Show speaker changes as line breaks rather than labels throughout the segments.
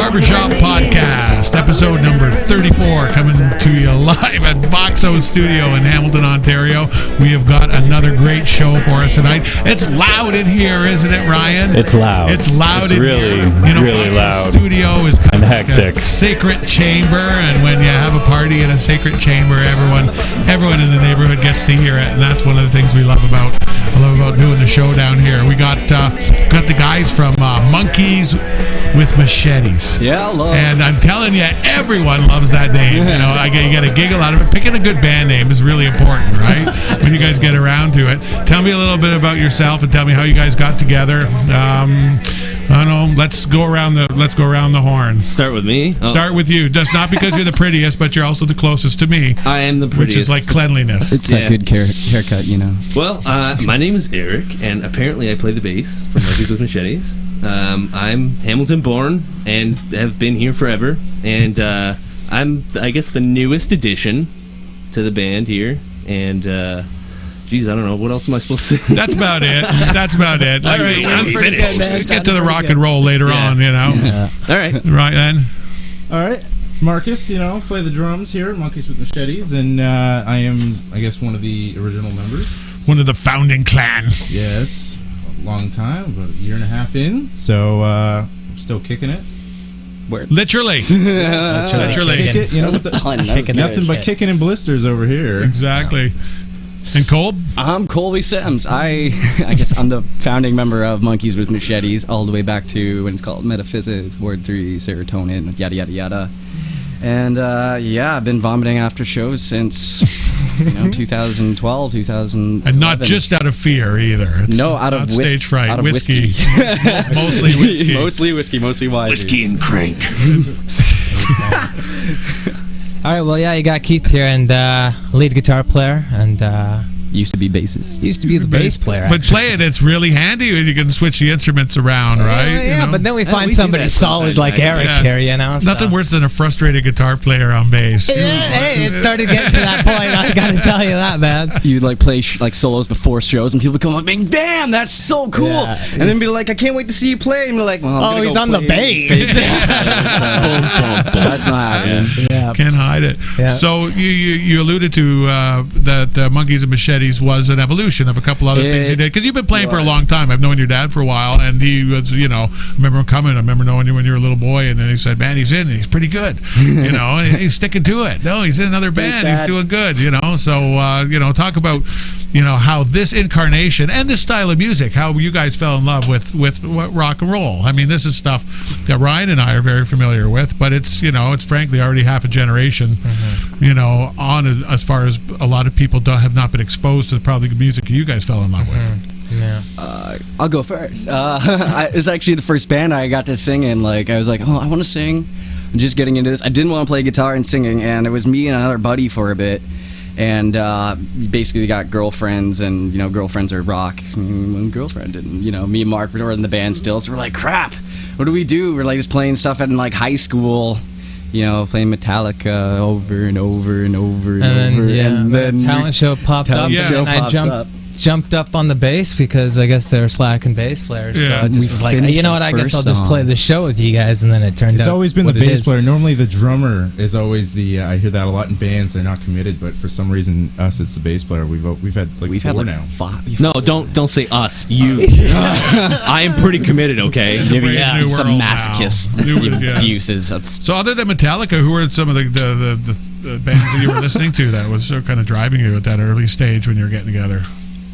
Barbershop Podcast, episode number 34, coming to you live at Boxo Studio in Hamilton, Ontario. We have got another great show for us tonight. It's loud in here, isn't it, Ryan?
It's loud.
It's loud in
really,
here. You know,
really
Boxo
loud.
Studio is kind
and
of
hectic.
like a sacred chamber, and when you have a party in a sacred chamber, everyone in the neighborhood gets to hear it, and that's one of the things we love about doing the show down here. We got the guys from Monkeys with Machetes.
Yeah, love.
And I'm telling you, everyone loves that name. You know, you get a giggle out of it. Picking a good band name is really important, right? When you guys get around to it. Tell me a little bit about yourself and tell me how you guys got together. I don't know. Let's go around the horn.
Start with me.
Start with you. Just not because you're the prettiest, but you're also the closest to me.
I am the prettiest.
Which is like cleanliness.
It's
that good haircut, you know.
Well, my name is Eric, and apparently I play the bass for Monkeys with Machetes. I'm Hamilton born and have been here forever, and I'm, I guess, the newest addition to the band here, and geez, I don't know. What else am I supposed to say?
That's about it.
All right, I'm finished.
Let's get to the rock and roll later on, you know.
Yeah.
All right.
Right then.
All right. Marcus, play the drums here at Monkeys with Machetes, and I am, I guess, one of the original members.
One of the founding clan.
Yes. A long time, about a year and a half in, so still kicking it.
Literally. Literally.
Kick it, nothing but kicking in blisters over here.
Exactly. And Cole?
I'm Colby Sims. I guess I'm the founding member of Monkeys with Machetes, all the way back to when it's called Metaphysics, Word 3, Serotonin, yada, yada, yada. And, I've been vomiting after shows since, 2012, 2011.
And not just out of fear, either. It's
out of
stage fright.
Out of
whiskey.
whiskey.
Mostly whiskey.
Mostly whiskey, mostly wine.
Whiskey and crank.
All right, well, you got Keith here, and lead guitar player, and
used to be bassist.
Used to be the bass player.
But play it's really handy when you can switch the instruments around, right?
Yeah, but then we find somebody solid like Eric here,
Nothing worse than a frustrated guitar player on bass.
Hey, it started getting to that point, I gotta tell you that, man.
You'd play solos before shows, and people would come up and damn, that's so cool.
Yeah,
and then be like, I can't wait to see you play. And be like, well, I'm
he's
go
on the bass.
That's not happening.
Yeah.
Can't hide it.
Yeah.
So you alluded to that Monkeys and Machetes was an evolution of a couple other things you did, because you've been playing for a long time. I've known your dad for a while, and he was, I remember him coming. I remember knowing you when you were a little boy, and then he said, "Man, he's in. And he's pretty good. And he's sticking to it. No, he's in another band.
Thanks,
he's doing good. So talk about how this incarnation and this style of music, how you guys fell in love with rock and roll. I mean, this is stuff that Ryan and I are very familiar with, but it's it's frankly already half a generation, on as far as a lot of people have not been exposed to probably the music you guys fell in love with.
Yeah.
I'll go first. It's actually the first band I got to sing in. I was like, I want to sing. I'm just getting into this. I didn't want to play guitar and singing, and it was me and another buddy for a bit. And basically got girlfriends, and girlfriends are rock. One girlfriend, and me and Mark were in the band still. So we're like, crap, what do we do? We're just playing stuff in high school. Playing Metallica over and over and over and over. And then
talent show popped up, and I jumped up on the bass because I guess they were slacking bass players.
Yeah.
So I just was like, you know what, I guess I'll just play the show with you guys, and then it turned out
it's always been the
what it
bass
is.
player. Normally the drummer is always the I hear that a lot in bands. They're not committed, but for some reason us it's the bass player. We've had four now.
5.
No, don't say us. You. I am pretty committed. Okay.
New
some
world
masochist
now.
abuses.
So other than Metallica, who were some of the bands that you were listening to that was kind of driving you at that early stage when you were getting together?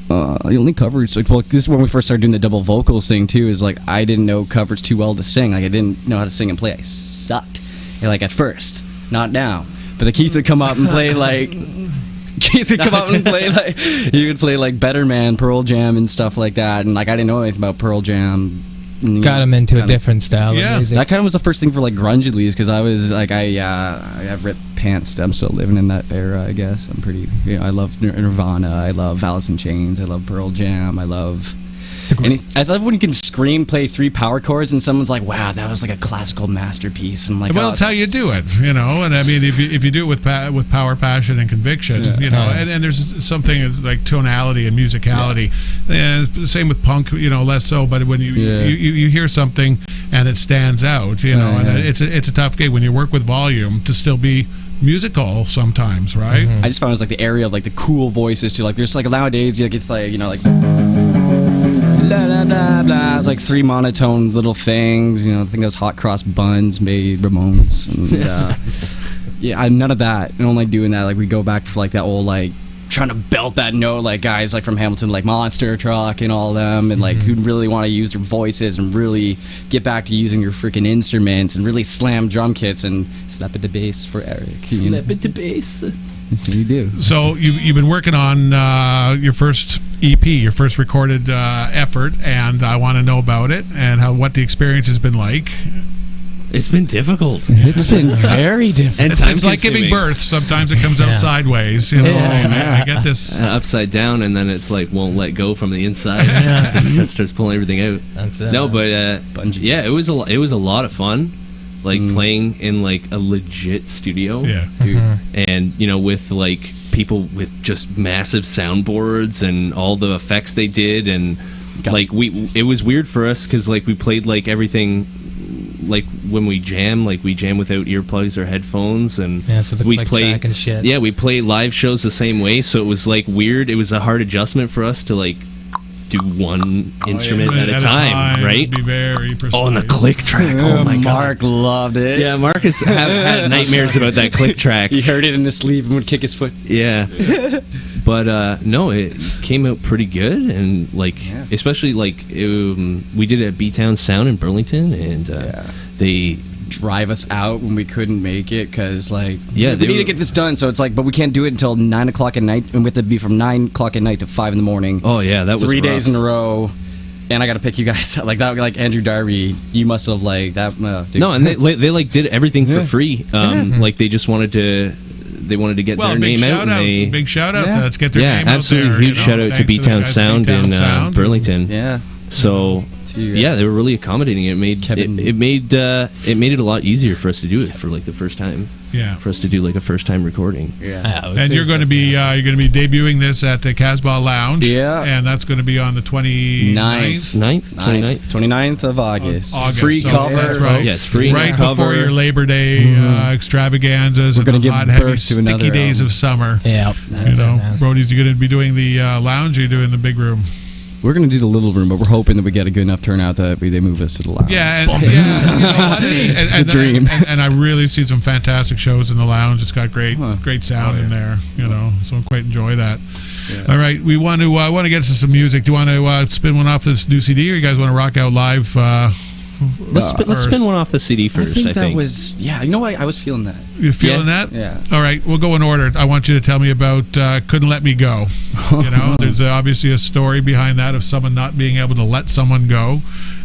The only coverage, this is when we first started doing the double vocals thing too, is I didn't know coverage too well to sing. I didn't know how to sing and play. I sucked. At first, not now. But the Keith would come up and play he would play Better Man, Pearl Jam and stuff like that, and I didn't know anything about Pearl Jam.
Got him into a different style of music.
That kind of was the first thing for grunge, at least, because I was I have ripped pants. I'm still living in that era, I guess. I'm pretty, I love Nirvana, I love Alice in Chains, I love Pearl Jam, I love when you can scream, play 3 power chords, and someone's like, "Wow, that was like a classical masterpiece." And I'm like,
well,
oh,
that's how you do it, And I mean, if you do it with power, passion, and conviction, and there's something like tonality and musicality, and same with punk, less so. But when you hear something and it stands out, and it's a tough gig when you work with volume to still be musical sometimes, right?
I just found it was like the area of like the cool voices too. Like there's like nowadays, like it's like like blah blah blah blah. It's like 3 monotone little things. I think those hot cross buns made Ramones. And, none of that. I don't like doing that. Like we go back for like that old like trying to belt that note like guys like from Hamilton, like Monster Truck and all them, and like who really want to use their voices and really get back to using your freaking instruments and really slam drum kits and slap at the bass for Eric.
Slap at the bass.
That's what you do.
So you've been working on your first EP, your first recorded effort, and I want to know about it and what the experience has been like.
It's been difficult.
It's been very difficult.
It's like giving birth. Sometimes it comes out sideways. I get this
upside down, and then it's like won't let go from the inside. It just starts pulling everything out.
That's it.
No, but it was a lot of fun. Like playing in like a legit studio.
Yeah.
Dude. And with like people with just massive soundboards and all the effects they did, and like it was weird for us because like we played like everything. Like when we jam without earplugs or headphones, and
so the
we
click
play
track and shit.
Yeah, we play live shows the same way, so it was like weird. It was a hard adjustment for us to like do one instrument at a time, right?
Be very precise.
Oh, and the click track. Oh my god,
Mark loved it.
Yeah, Marcus had nightmares about that click track.
He heard it in his sleep and would kick his foot.
Yeah. But no, it came out pretty good, and like especially like we did it at B-Town Sound in Burlington, and they
drive us out when we couldn't make it because like
we
need to get this done. So it's like, but we can't do it until 9 o'clock at night, and we have to be from 9 o'clock at night to 5 in the morning.
Oh yeah, that was
3
rough.
days in a row. And I got to pick you guys up. Like that, like Andrew Darby, you must have like that. Dude.
No, and they like did everything for free. Like they just wanted to get their name out.
Big shout out. Let's get their name out there.
Absolutely huge shout out to B-Town Sound in Burlington.
Yeah.
So they were really accommodating. It made it made it a lot easier for us to do it for like the first time.
Yeah.
For us to do like a first time recording.
Yeah.
And you're going to be debuting this at the Casbah Lounge.
Yeah.
And that's going to be on the
29th of August. Free
so
cover.
That's right.
Yes, free
right
cover.
Before your Labor Day extravaganzas and the hot, heavy, sticky days of summer.
Yeah.
Brody's, you going to be doing the lounge, or you doing the big room?
We're going to do the little room, but we're hoping that we get a good enough turnout that they move us to the lounge.
Yeah,
the dream.
And I really see some fantastic shows in the lounge. It's got great sound in there, so I quite enjoy that. Yeah. All right, we want to get to some music. Do you want to spin one off this new CD, or you guys want to rock out live?
Let's spin one off the CD first. I think
that was you know what, I was feeling that.
You're feeling that?
Yeah.
All right, we'll go in order. I want you to tell me about Couldn't Let Me Go. There's obviously a story behind that of someone not being able to let someone go,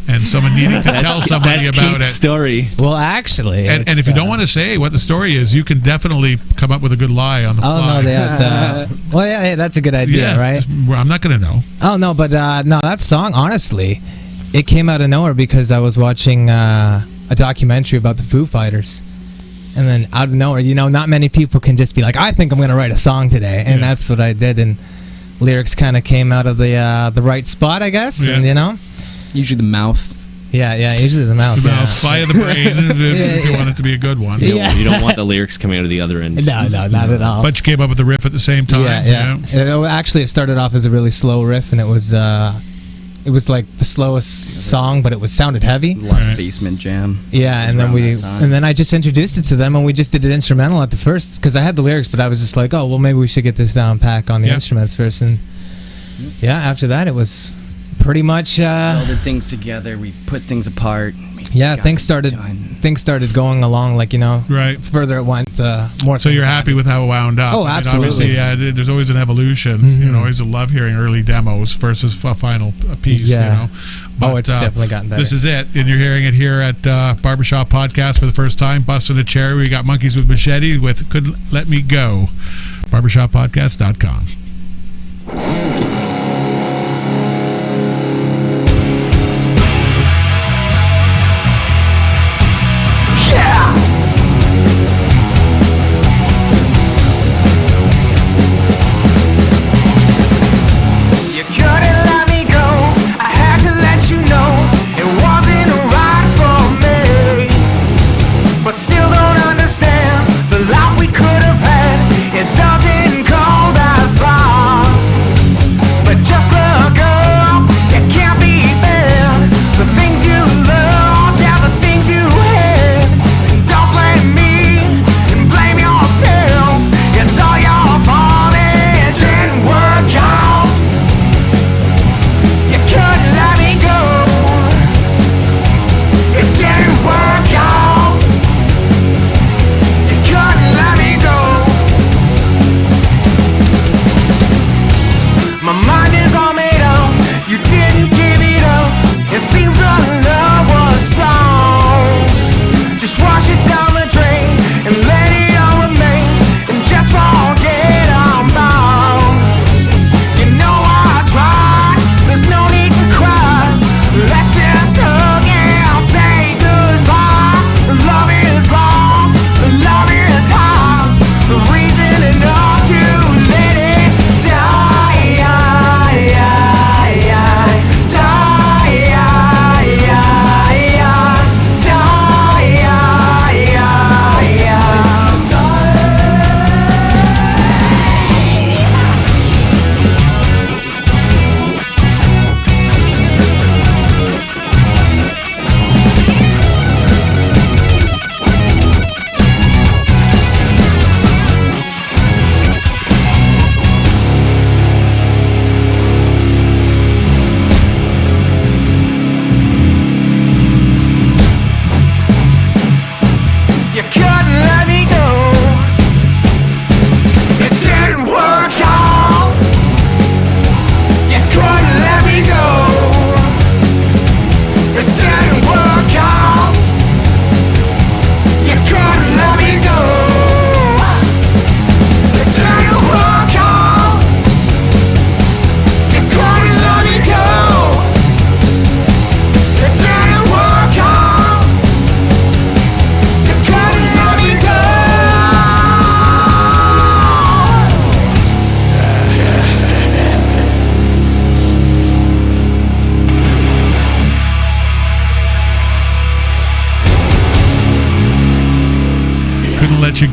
and someone needing to tell somebody about
Kate's
it.
Story.
Well, actually,
and if you don't want to say what the story is, you can definitely come up with a good lie on the fly.
Oh no, they had. Well, yeah, that's a good idea, right?
I'm not going to know.
Oh no, but no, that song, honestly, it came out of nowhere because I was watching a documentary about the Foo Fighters. And then out of nowhere, not many people can just be like, I think I'm going to write a song today. And that's what I did. And lyrics kind of came out of the right spot, I guess. Yeah. And,
usually the mouth.
Yeah, usually the mouth.
The mouth, via the brain, if you want it to be a good one.
Yeah. You don't want the lyrics coming out of the other end.
No, not at all.
But you came up with the riff at the same time.
Yeah. Actually, it started off as a really slow riff, and it was like the slowest song, but it sounded heavy.
Last basement jam.
Yeah, and then I just introduced it to them, and we just did an instrumental at the first because I had the lyrics, but I was just like, oh, well, maybe we should get this down pack on the instruments first, and after that it was pretty much
welded things together. We put things apart.
Things started going along
right.
Further it went, more.
So you're happy with how it wound up?
Oh, absolutely.
Obviously, there's always an evolution.
Mm-hmm.
Always love hearing early demos versus a final piece.
Yeah.
But,
it's definitely gotten better.
This is it, and you're hearing it here at Barbershop Podcast for the first time. Busting a cherry. We got Monkeys with Machetes with "Couldn't Let Me Go." BarbershopPodcast.com.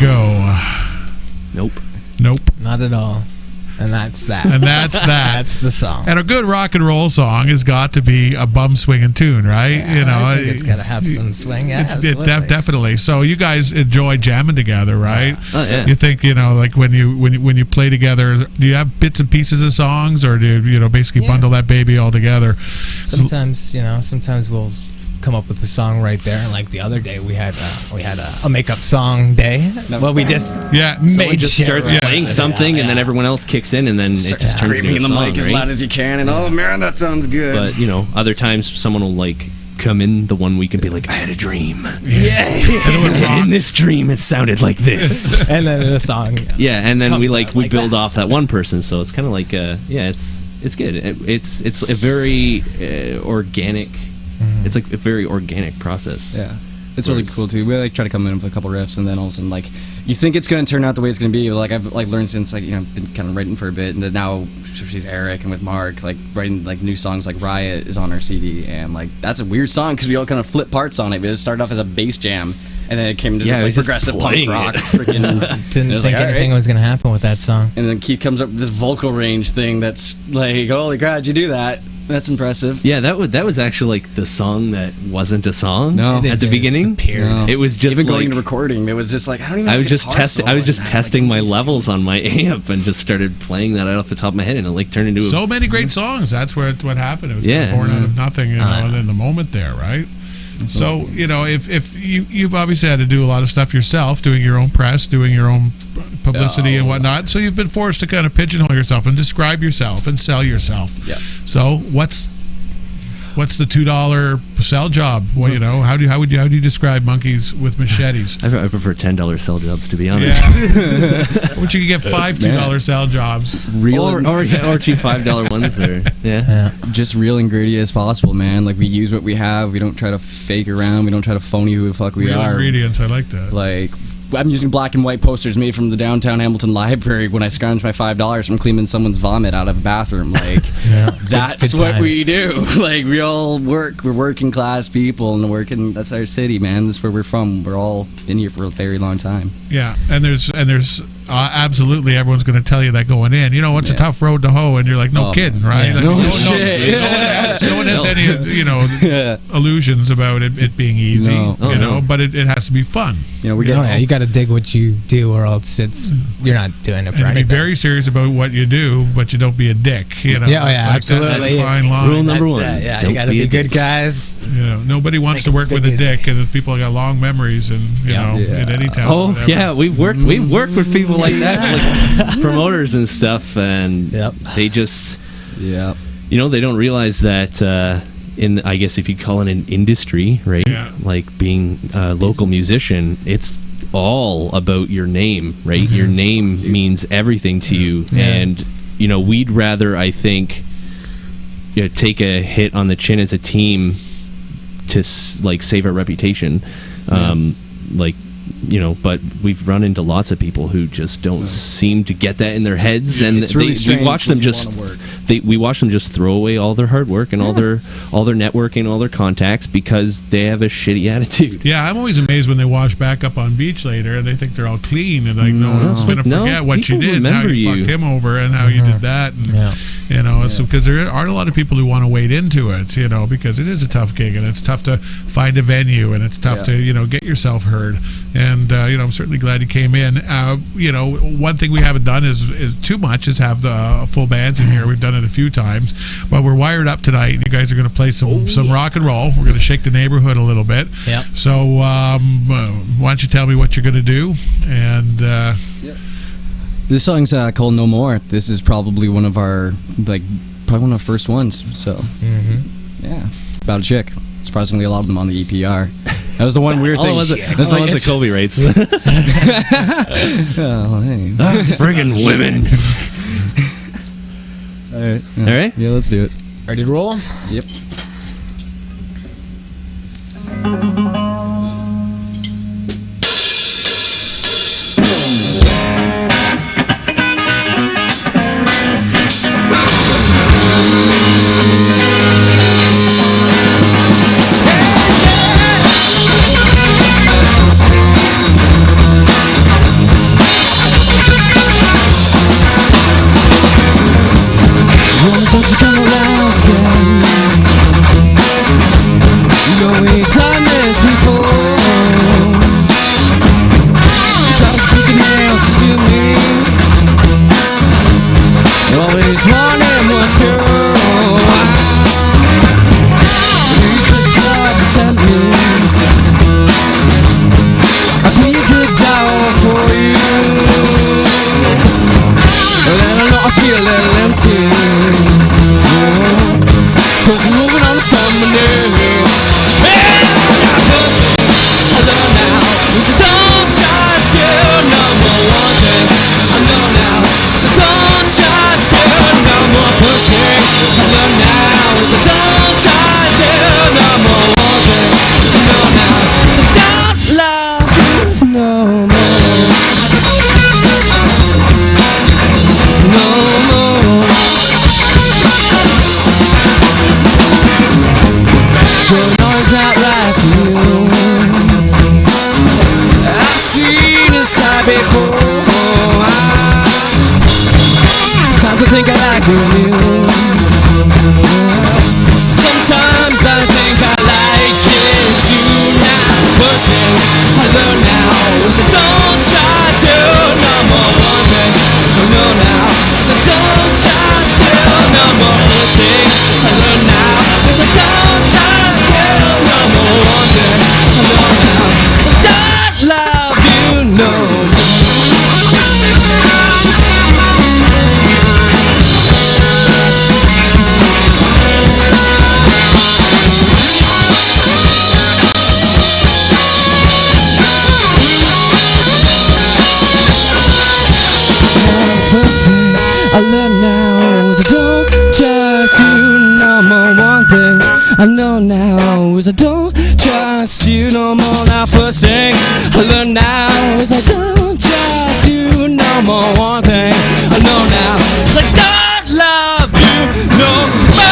go?
Nope.
Nope.
Not at all. And that's that.
And that's that.
That's the song.
And a good rock and roll song has got to be a bum swinging tune, right?
Yeah, I think it's got to have some swing. Yeah, absolutely.
Definitely. So you guys enjoy jamming together, right?
Oh, yeah.
You think, like when you play together, do you have bits and pieces of songs, or do you basically bundle that baby all together?
Sometimes we'll come up with the song right there. And like the other day, we had a makeup song day. Well, we just
Someone
made
just
shit
starts
up.
playing something, and then everyone else kicks in, and then it just turns into
Screaming
a
in the
song,
mic as
right?
loud as you can, and oh man, that sounds good.
But other times someone will like come in the one week and be like, I had a dream.
Yeah.
And in this dream, it sounded like this.
And then the song.
Yeah, and then we
Comes out
we
like
build
that.
off that one person, so it's kind of like it's good. It's a very organic. It's like a very organic process.
Yeah, it's really cool too. We like try to come in with a couple riffs, and then all of a sudden, like, you think it's going to turn out the way it's going to be. Like I've learned since been kind of writing for a bit, and then now she's Eric and with Mark like writing like new songs. Like Riot is on our CD, and like that's a weird song because we all kind of flip parts on it. But it started off as a bass jam, and then it came to
Yeah,
this
it
like
was just
progressive punk
playing
rock.
it.
Freaking
Didn't think anything was going to happen with that song.
And then Keith comes up with this vocal range thing that's like, holy crap, did you do that? That's impressive.
Yeah, that was actually like the song that wasn't a song
No.
at the
just
beginning.
appeared.
No.
It was just
even
like,
going to recording. It was just like I don't even.
I
have
was
a
just
guitar
testing.
solo
I was just
and
testing my
like,
levels on my amp and just started playing that out off the top of my head, and it like turned into
So many great songs. That's what happened. It was
Yeah.
born out of nothing, and in the moment there, right? So if you've obviously had to do a lot of stuff yourself, doing your own press, doing your own publicity and whatnot. So you've been forced to kind of pigeonhole yourself and describe yourself and sell yourself.
Yeah.
So what's the $2 sell job? Well, how do you describe Monkeys with Machetes?
I prefer $10 sell jobs, to be honest.
Yeah. Which you could get five $2 sell jobs.
Or cheap $5 ones. Or
just real and gritty as possible, man. Like we use what we have. We don't try to fake around. We don't try to phony who the fuck we
Real
are.
ingredients. I like that.
Like I'm using black and white posters made from the downtown Hamilton library when I scrounge my $5 from cleaning someone's vomit out of a bathroom. Like that's
Good
what
times.
we do. Like we all work. We're working class people, and that's our city, man. That's where we're from. We're all been here for a very long time.
Yeah, and there's absolutely everyone's going to tell you that going in. It's a
Yeah.
tough road to hoe, and you're like, no kidding, right?
Yeah.
Like,
No
no
shit.
one has any illusions about it being easy,
No.
but it has to be fun.
We get
You got to dig what you do, or else you're not doing it for
And be
anything.
very serious about what you do, but you don't be a dick.
Yeah,
It's like,
absolutely.
That's a fine line.
Rule number one.
Yeah,
don't
you got to
be a
be good
dick.
guys.
Nobody wants to
Make it
work with
good
a
music.
dick, and people got long memories, and in any town.
Oh
whatever.
yeah, we've worked with people like that, like promoters and stuff, and they just they don't realize that I guess if you call it an industry, right?
Yeah.
Like being a local musician, it's all about your name, right?
Mm-hmm.
Your name means everything to you, and we'd rather, I think, take a hit on the chin as a team to like save our reputation, but we've run into lots of people who just don't seem to get that in their heads, and
It's really
we
strange
watch them
when you
just
wanna work.
we watch them just throw away all their hard work and all their networking, all their contacts, because they have a shitty attitude.
Yeah, I'm always amazed when they wash back up on beach later and they think they're all clean and like no one's gonna
No,
forget what you
people
did, and how
remember
you
you.
fucked him over, and how you did that, and it's because there are a lot of people who want to wade into it, because it is a tough gig and it's tough to find a venue and it's tough to get yourself heard, and I'm certainly glad you came in. One thing we haven't done is too much is have the full bands in here. We've done it a few times, but we're wired up tonight. You guys are going to play some rock and roll. We're going to shake the neighborhood a little bit.
Yep.
So why don't you tell me what you're going to do? And
This song's called No More. This is probably one of our first ones. So yeah, about a chick. Surprisingly, a lot of them on the EPR. That was the one weird thing.
That's like what Colby writes.
Oh, hey.
Friggin' women.
All right.
right?
Yeah, let's do it.
Ready to roll?
Yep. think I like your news. Sometimes I think I like kiss you now. Pussy, I learn now. So don't try to number one thing. I know now. So don't try to number pussy. I learn now. So don't try to number one thing. I know now. So don't love you no more. First thing I learn now is I don't trust you no more. One thing I know now is I don't trust you no more. Now first thing I learn now is I don't trust you no more. One thing I know now is I don't love you no more.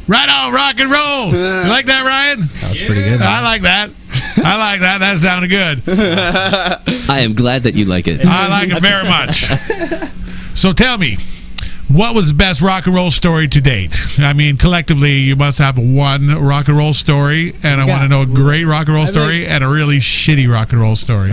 Right on, rock and roll. You like that, Ryan?
That was pretty good.
I like that. I like that. That sounded good.
I am glad that you like it.
I like it very much. So tell me, what was the best rock and roll story to date? I mean, collectively, you must have one rock and roll story, and I want to know a great rock and roll story and a really shitty rock and roll story.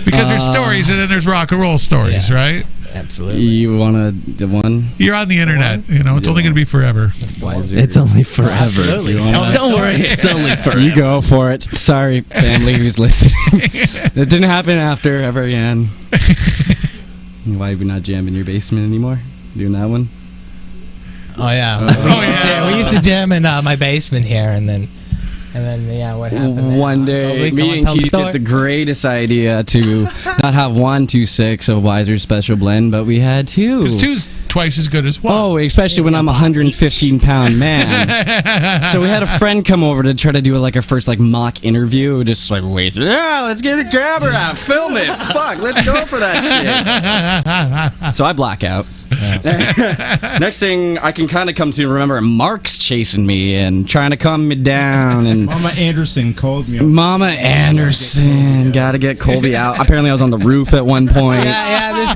Because there's stories and then there's rock and roll stories, right?
Absolutely.
You wanna the one?
You're on the internet. You know, it's only going to be forever.
Wiser.
It's only forever.
Absolutely.
Don't worry, it's only forever.
You go for it. Sorry, family who's listening. It didn't happen after ever again. Why are we not jamming your basement anymore? Doing that one?
Oh yeah. We used to jam in my basement here, and then yeah, what happened?
One day, me and Keith had the greatest idea to not have 1 2 6 of Wiser Special Blend, but we had 2.
Because two's twice as good as one.
Oh, especially when I'm a 115-pound man. So we had a friend come over to try to do like our first like mock interview. Just like, wait, yeah, let's get a camera out, film it. Fuck, let's go for that shit. So I black out. Yeah. Next thing I can kind of come to remember, Mark's chasing me and trying to calm me down, and
Mama Anderson called me.
Mama Anderson, gotta get Colby out. Apparently, I was on the roof at one point.
Yeah. This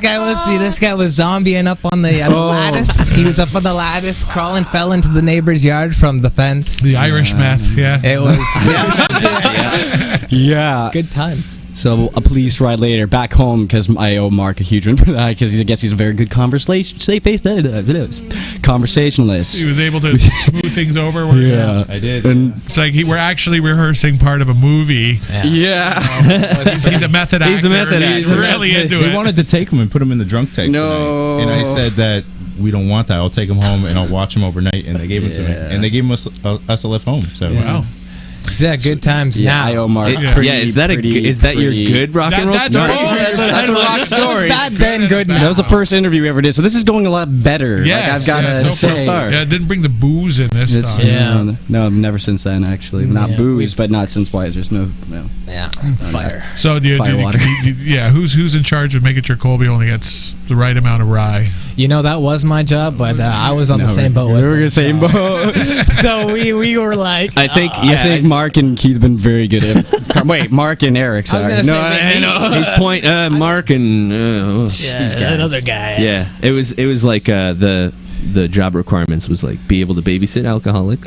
guy was zombieing up on the lattice. He was up on the lattice, crawling, fell into the neighbor's yard from the fence.
The Irish meth, yeah.
It was
Yeah.
good times.
So a police ride later, back home, because I owe Mark a huge one for that, because I guess he's a very good conversationalist.
He was able to smooth things over.
Yeah,
I did.
And
It's like we're actually rehearsing part of a movie.
yeah.
He's a method actor.
He's a method
He's
actor.
really into
They
it.
wanted to take him and put him in the drunk tank.
No.
tonight. And I said that we don't want that. I'll take him home and I'll watch him overnight. And they gave him to me.
Yeah.
And they gave us a lift home. So
Wow.
Yeah, good times
Yeah,
now.
I owe Mark.
Is that your good rock and roll
That's
story?
That's a rock story.
Bad then, good now.
That was the first interview we ever did, so this is going a lot better.
Yes,
I've got to
so
say.
far. Yeah, it didn't bring the booze in this
It's,
time.
Yeah.
No, never since then, actually. Not
Yeah.
booze, but not since Wiser's. No.
Yeah, fire.
So,
Firewater.
who's in charge of making sure Colby only gets the right amount of rye?
You know, that was my job, but I was on the same boat with
We were in
him,
the same
so-
boat.
So we were like,
I think
I think Mark and Keith have been very good at. Wait, Mark and Eric.
I was
Sorry.
gonna say, maybe-
his point, Mark and
yeah,
these guys.
another guy.
yeah, it was like the job requirements was like be able to babysit alcoholics,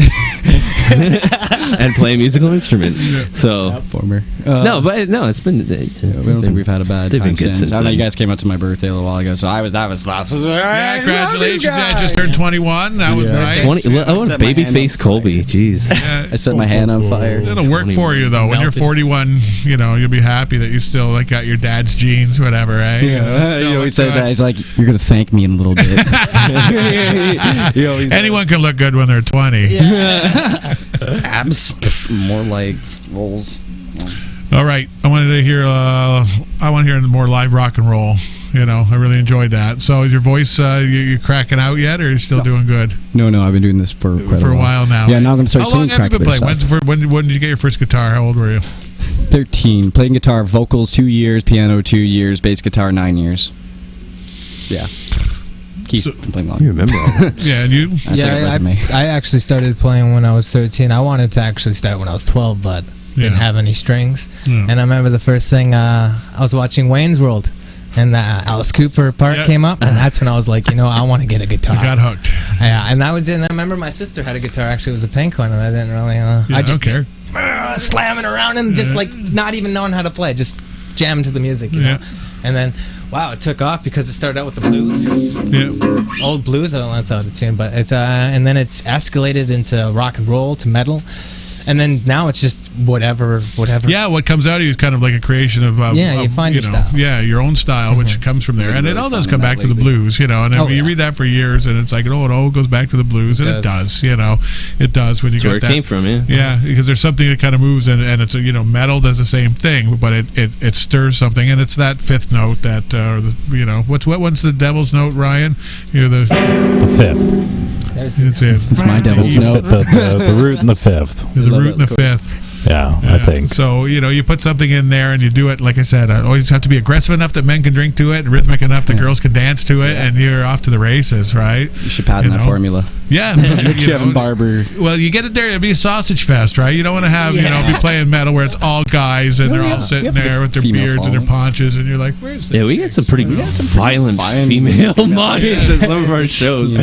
and play a musical instrument. So
Former.
it's been.
I don't think we've had a bad
They've
time
been good
since.
since
I know
then.
you guys came out to my birthday a little while ago, so that was last.
Yeah, congratulations! I just turned 21. That was nice.
20. Oh,
set my hand
babyface
on
Colby. Jeez.
Yeah.
I set my hand on fire.
It'll work for you though. When you're 41, you'll be happy that you still got your dad's genes, whatever, eh?
He always says that. He's like, "You're gonna thank me in a little bit."
Anyone can look good when they're 20.
Abs, more like rolls.
All right, I want to hear more live rock and roll. I really enjoyed that. So, is your voice you cracking out yet, or are you still doing good?
No, I've been doing this for
a while now.
Yeah, now I'm gonna start
How long
singing.
have you been playing? When did you get your first guitar? How old were you?
13. Playing guitar, vocals 2 years, piano 2 years, bass guitar 9 years. Yeah. Keith's been playing long.
You remember all that.
Yeah, and you?
That's like a resume.
I actually started playing when I was 13. I wanted to actually start when I was 12, but didn't have any strings.
Yeah.
And I remember the first thing, I was watching Wayne's World, and the Alice Cooper part came up, and that's when I was like, I want to get a guitar.
You got hooked.
Yeah, and I remember my sister had a guitar. Actually, it was a pink one, and I didn't really.
I don't care.
Slamming around and just like not even knowing how to play, just jamming to the music, you know. And then, wow, it took off because it started out with the blues.
Yeah.
Old blues, I don't know that's out of tune, but it's and then it's escalated into rock and roll to metal. And then now it's just whatever.
Yeah, what comes out of you is kind of like a creation of
you find your style.
Yeah, your own style, which comes from there, and it all does come back to the blues, And you read that for years, and it's like, it all goes back to the blues, and it does, It does when you
That's
get
where it
that.
came from, yeah.
Yeah, because there's something that kind of moves, and it's metal does the same thing, but it stirs something, and it's that fifth note that what one's the devil's note, Ryan?
The fifth.
It's my devil's note.
The root and the fifth.
The root and the fifth.
Yeah, I think.
So, you put something in there and you do it, like I said, always have to be aggressive enough that men can drink to it, rhythmic enough that girls can dance to it, and you're off to the races, right?
You should patent that formula.
Yeah.
Kevin Barber.
Well, you get it there, it'll be a sausage fest, right? You don't want to have, be playing metal where it's all guys and they're all sitting there with their beards and their paunches, and you're like, where's this?
Yeah, we got some pretty violent female minds at some of our shows.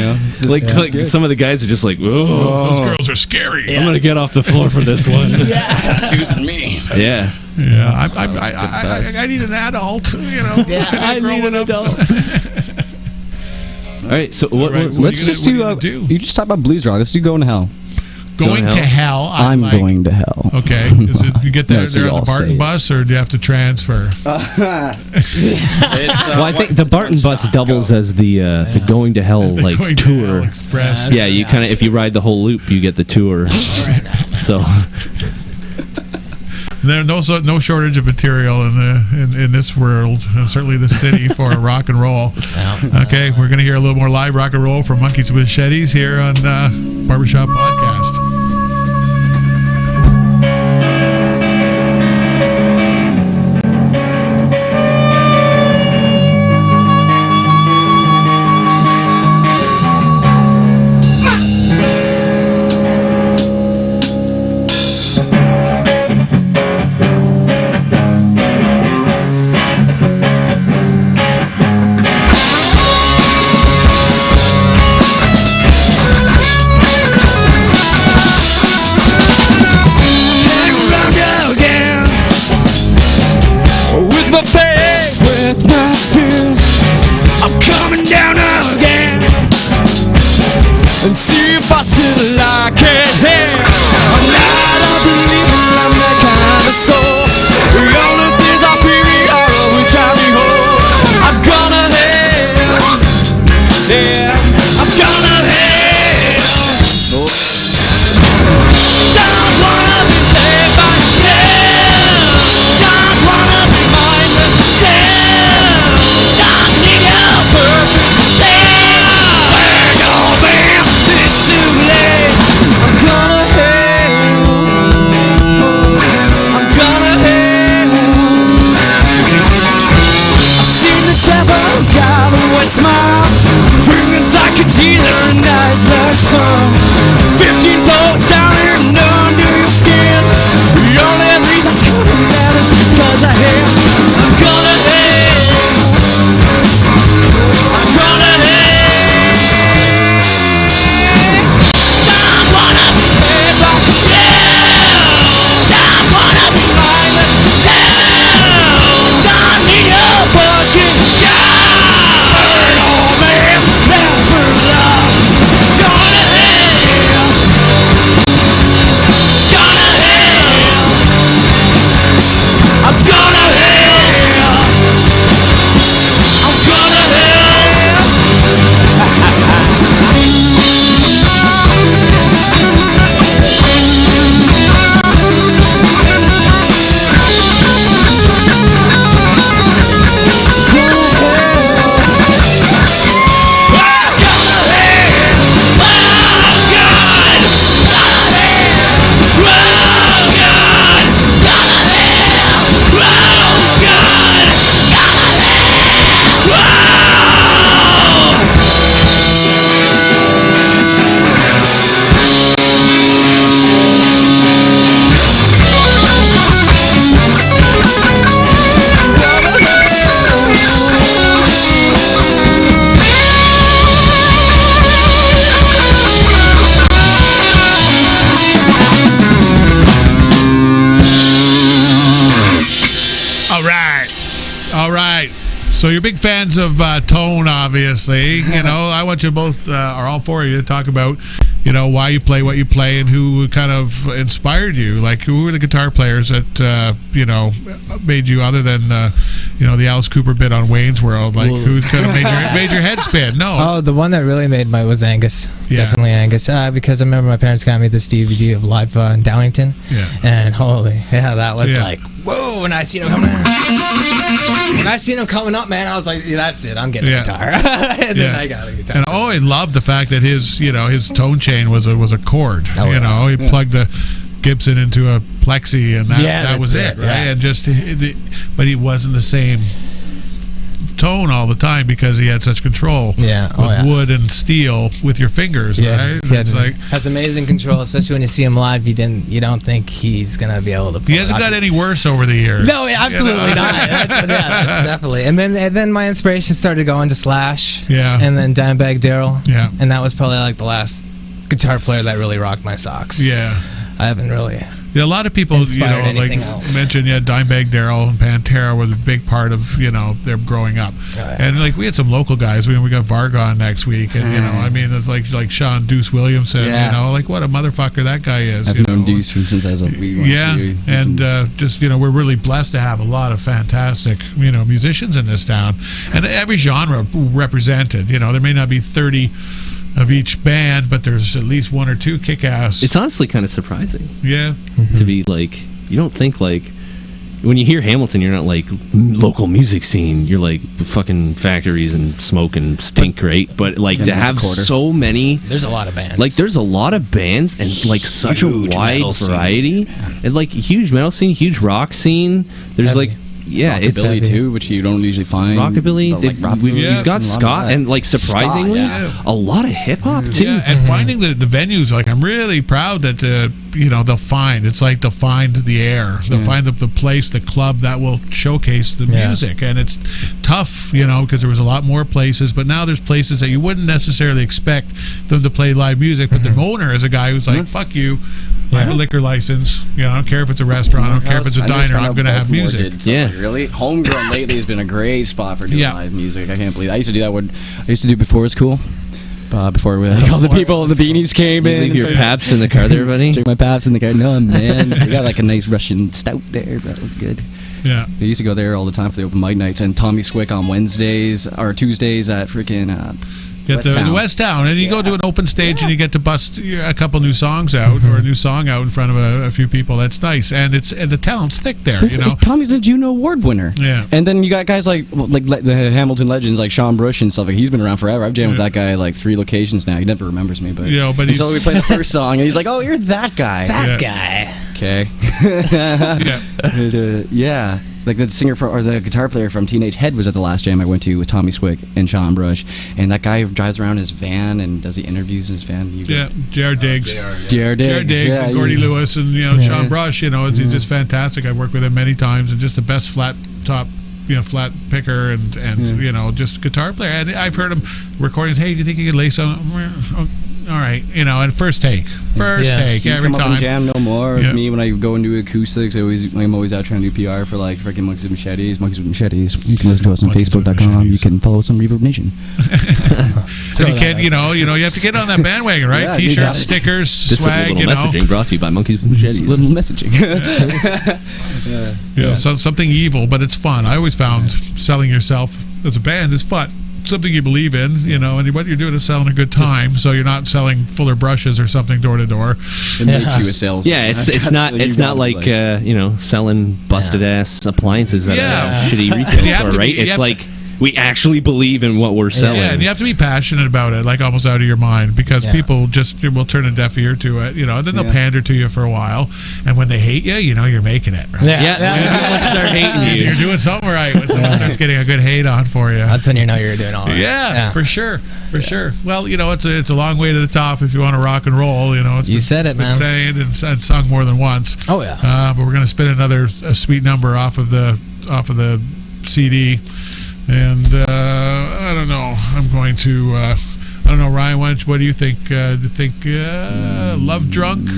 Like some of the guys are just like,
those girls are scary.
I'm going to get off the floor for this one.
Tattoos and me.
Yeah.
Yeah, I need an adult,
I need an adult. All right, so
let's just do. You just talk about blues rock. Let's do "Going to Hell."
Going to hell.
I'm going to hell.
Okay, you get there,
so
on the Barton bus, or do you have to transfer?
Well, I think the Barton bus doubles as the Going to Hell
Going to
tour
Hell Express.
Yeah, you kind of, if you ride the whole loop, you get the tour. So.
There's no shortage of material in this world, and certainly the city, for rock and roll. Okay, we're going to hear a little more live rock and roll from Monkeys with Machetes here on Barbershop Podcast.
I still like it here. I'm not a believer, I'm that kind of soul. The only things I pity are which I behold. I'm gonna hell, yeah, I'm gonna hell. Don't wanna be played by hell. Don't wanna be mindless hell. Don't need your perfect hell. Where you been? It's too late. I'm gonna hell. I'm gonna hell. I've seen the devil, got a wet smile. Fingers like a dealer and eyes like fun. 15 volts down and under your skin. The only reason I couldn't mad is because I have. I'm gonna hell. I'm gonna hell. Don't wanna be played by
big fans of Tone, obviously. You know, I want you both, or all four of you, to talk about, you know, why you play what you play and who kind of inspired you. Like, who were the guitar players that, you know, made you, other than, you know, the Alice Cooper bit on Wayne's World? Like, who kind of made your head spin? No.
Oh, the one that really made my was Angus.
Yeah.
Definitely Angus. Because I remember my parents got me this DVD of Live in Downington.
Yeah.
And holy, that was
Yeah.
like, whoa, when I seen him coming up, man, I was like, yeah, that's it, I'm getting a guitar. And then I got a guitar.
And I loved the fact that his tone chain was a chord.
Oh,
you know, he plugged the Gibson into a plexi, and that was it, right?
Yeah.
And but he wasn't the same tone all the time because he had such control with wood and steel with your fingers, right? It's like
has amazing control, especially when you see him live. You don't think he's gonna be able to play.
He hasn't got any worse over the years.
No, absolutely not. That's definitely. And then my inspiration started going to Slash.
Yeah.
And then Dimebag Darrell.
Yeah.
And that was probably like the last guitar player that really rocked my socks.
Yeah.
I haven't really.
Yeah, a lot of people, mentioned, Dimebag Darrell and Pantera were the big part of, their growing up. And, we had some local guys. We got Varga on next week. And, it's like Sean Deuce Williamson, what a motherfucker that guy is.
I've known Deuce since I was a wee one.
Yeah, and we're really blessed to have a lot of fantastic, musicians in this town. And every genre represented. There may not be 30 of each band, but there's at least one or two kick-ass.
It's honestly kind of surprising.
Yeah.
To be you don't think when you hear Hamilton, you're not local music scene. You're fucking factories and smoke and stink, right? But to have so many,
there's a lot of bands.
There's a lot of bands and such a wide variety and huge metal scene, huge rock scene. There's
rockabilly
it's
too, which you don't usually find.
Rockabilly, we've got ska and surprisingly a lot of hip hop too.
Yeah, and finding the venues, I'm really proud that they'll find. It's they'll find the air, they'll find the place, the club that will showcase the music, and it's tough, because there was a lot more places, but now there's places that you wouldn't necessarily expect them to play live music, but the owner is a guy who's fuck you. I have a liquor license. I don't care if it's a restaurant. I don't care if it's a diner. I'm going to have music.
Really, Homegrown lately has been a great spot for doing live music. I can't believe I used to do that. I used to do it before it was cool. Before all the people and the beanies came in.
Leave your Pabst in the car there, buddy.
Drink my Pabst in the car. No, man. We got a nice Russian stout there. That looked good.
Yeah.
We used to go there all the time for the open mic nights. And Tommy Swick on Wednesdays or Tuesdays at freaking...
Get the West Town, and you go to an open stage and you get to bust a couple new songs out or a new song out in front of a few people. That's nice, and the talent's thick there.
Tommy's a Juno Award winner.
Yeah,
and then you got guys like the Hamilton legends like Sean Brush and stuff. He's been around forever. I've jammed with that guy 3 locations now. He never remembers me, but until we play the first song, and he's like, "Oh, you're that guy."
That guy.
Okay. Yeah. The singer or the guitar player from Teenage Head was at the last jam I went to with Tommy Swick and Sean Brush, and that guy drives around his van and does the interviews in his van.
J.R. Diggs.
J.R. Diggs
and Gordy Lewis and Sean Brush. He's just fantastic. I've worked with him many times, and just the best flat top. Flat picker and just guitar player. And I've heard him recordings. Hey, do you think you could lay some? All right, and first take every
come
time.
Up and jam no more with me when I go into acoustics. I'm always out trying to do PR for freaking Monkeys with Machetes. You can listen to us on Facebook.com. You can follow us on Reverb Nation.
So you can't, you have to get on that bandwagon, right?
Yeah,
T-shirts, stickers,
this
swag.
Little messaging brought to you by Monkeys with Machetes.
Little messaging.
So something evil, but it's fun. I always found selling yourself as a band is fun. Something you believe in, and what you're doing is selling a good time. So you're not selling Fuller brushes or something door to door.
It makes you a salesman.
Yeah, it's not like selling busted ass appliances at a shitty retail store, right? It's we actually believe in what we're selling.
Yeah, and you have to be passionate about it, almost out of your mind, because people just will turn a deaf ear to it, and then they'll pander to you for a while, and when they hate you, you're making it. Right?
Let's start hating you.
You're doing something right when someone starts getting a good hate on for you.
That's when you know you're doing all right.
Yeah, for sure. Well, it's a long way to the top if you want to rock and roll. It's
you said it, man.
Been saying and sung more than once.
Oh yeah.
But we're gonna spin another sweet number off of the CD. And I don't know. I'm going to. I don't know, Ryan. What do you think? Love Drunk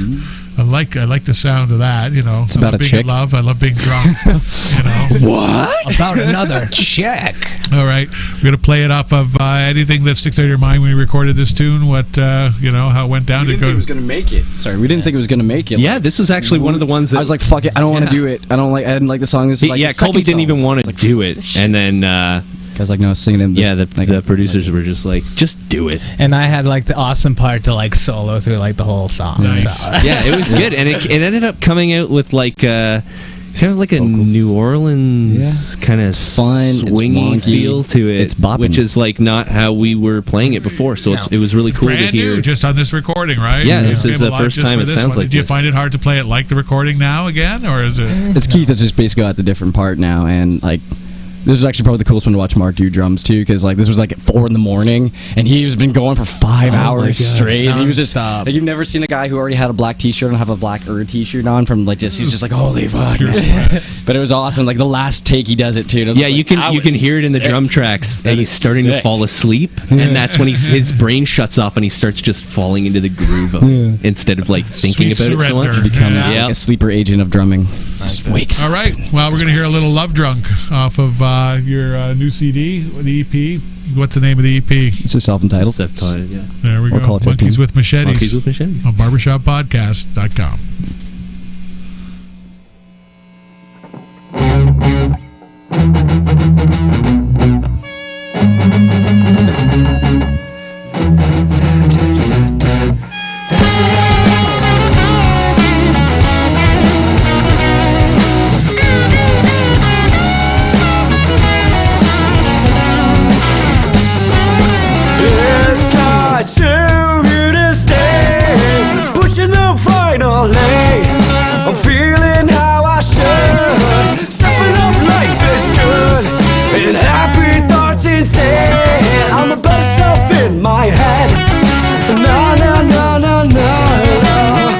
I like the sound of that. You know,
It's about
I love
a
being
chick.
in love. I love being drunk. You know.
What?
About another check.
All right, we're gonna play it off of anything that sticks out of your mind when you recorded this tune. What you know, how it went down
We
to
didn't
go.
think it was gonna make it. Sorry, we didn't think it was gonna make it.
Yeah, this was actually one of the ones that
I was like, "Fuck it, I don't want to do it. I didn't like the song." This is like
yeah,
the second
Colby didn't
song.
even want to do it, and then
I was like, "No, singing him."
yeah, the producers were just like, just do it.
And I had like the awesome part to like solo through like the whole song.
Nice.
So.
Yeah, it was good, and it ended up coming out with like kind of like a
Vocals.
New Orleans kind of
fun, it's
swingy
wonky,
feel to it,
it's bopping.
which is like not how we were playing it before. So it was really cool to
Brand
hear.
new, just on this recording, right?
Yeah,
You
this
came
is the
alive
first
just
time
for
it
this
sounds
one.
like
Do you
this.
find it hard to play it like the recording now again, or is it?
It's Keith that's just basically got the different part now, and like this was actually probably the coolest one to watch Mark do drums too, because like this was like at 4 a.m, and he's been going for 5 hours
God.
straight. And he was just
Non-stop.
like, you've never seen a guy who already had a black T-shirt and have a black T-shirt on from like just he's just like, holy fuck. But it was awesome. Like the last take he does it too. And I was
Yeah,
like,
you can
I
you can
was
hear it in the
sick.
drum tracks, and he's
is
starting to
sick.
fall asleep, and that's when his brain shuts off, and he starts just falling into the groove of instead of like thinking
Sweet
about it so much.
surrender.
Becomes
Yeah.
like a sleeper agent of drumming. Just wakes
All
up.
right. Well, we're going to hear a little Love Drunk off of your new CD, the EP. What's the name of the EP?
It's just self-entitled.
Self-titled, yeah.
There we
Or
go.
call it 15.
Monkeys with Machetes
Monkeys with Machetes.
on barbershoppodcast.com.
It's got you here to stay, pushing the final lane. I'm feeling how I should. Stepping up, life is good, and happy thoughts instead. I'm a better self in my head. Na na na na na.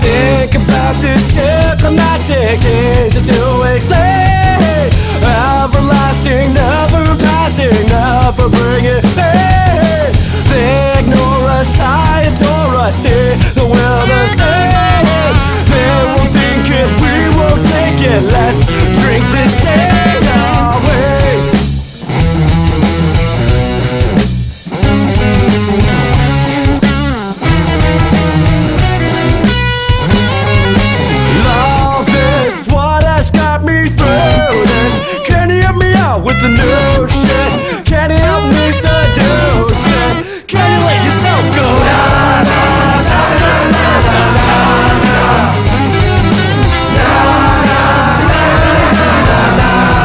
Think about this shit, the magic is to explain. Everlasting, never passing, never bringing pain. They ignore us, I adore us, see the will the same. They won't think it, we won't take it. Let's drink this day away. Love is what has got me through this. Can you help me out with the new shit? Can you help me seduce it? Can you let yourself go? Na, na, na, na, na, na, na, na. Na, na, na, na, na, na, na.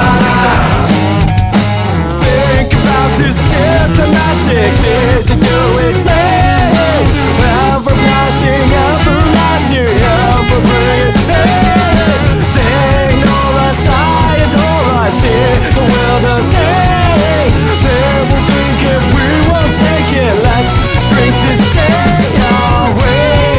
Think about this shit, the magic is to explain. Ever passing, everlasting, ever bringing pain. They ignore us, I adore us, see the world the same. They will think it, we won't take it. Let's drink this day away.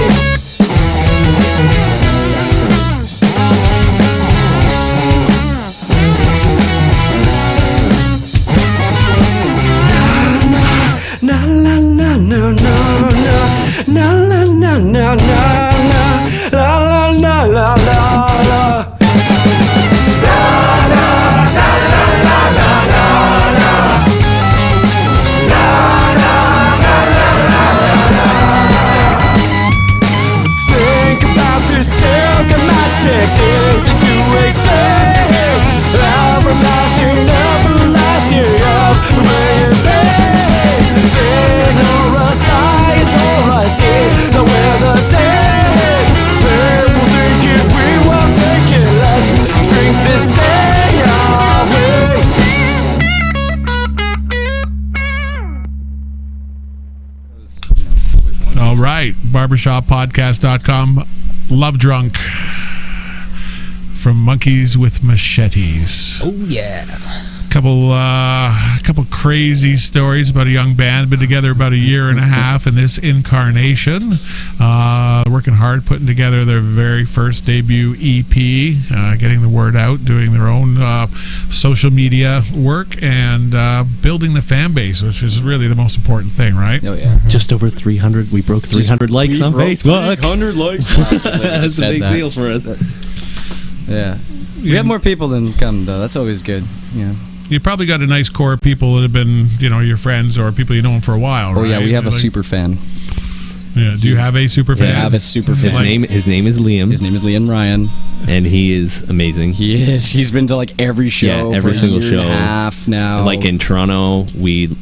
Na na na na na na na na na na na la la la la la la. Think about this silk and magic is to explain. Everlasting, everlasting, bringing pain. They ignore us, I adore us, see that we're the same. They will think it, we won't take it. Let's drink this day away.
All right. Barbershoppodcast.com. Love Drunk from Monkeys with Machetes.
Oh yeah.
couple crazy stories about a young band. Been together about a year and a half in this incarnation. Working hard, putting together their very first debut EP, getting the word out, doing their own social media work, and building the fan base, which is really the most important thing, right?
Oh yeah.
Just over 300. We broke 300 likes on Facebook.
300 likes.
That's a big deal for us.
Yeah. We have more people than come though. That's always good. Yeah.
You probably got a nice core of people that have been, your friends or people you know for a while, right?
Oh yeah, we have a super fan.
Yeah. Do you have a super fan?
Yeah, I have a super fan.
His name is Liam.
His name is Liam Ryan,
and he is amazing.
He is. He's been to like every show.
Yeah, every
for
single
a year
show.
And a half now.
Like in Toronto, we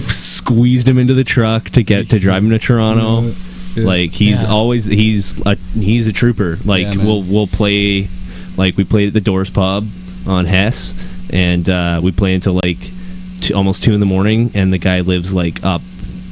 squeezed him into the truck to drive him to Toronto. Like he's a trooper. Like we'll play. Like we played at the Doors Pub on Hess, and we play until like almost 2 a.m. and the guy lives like up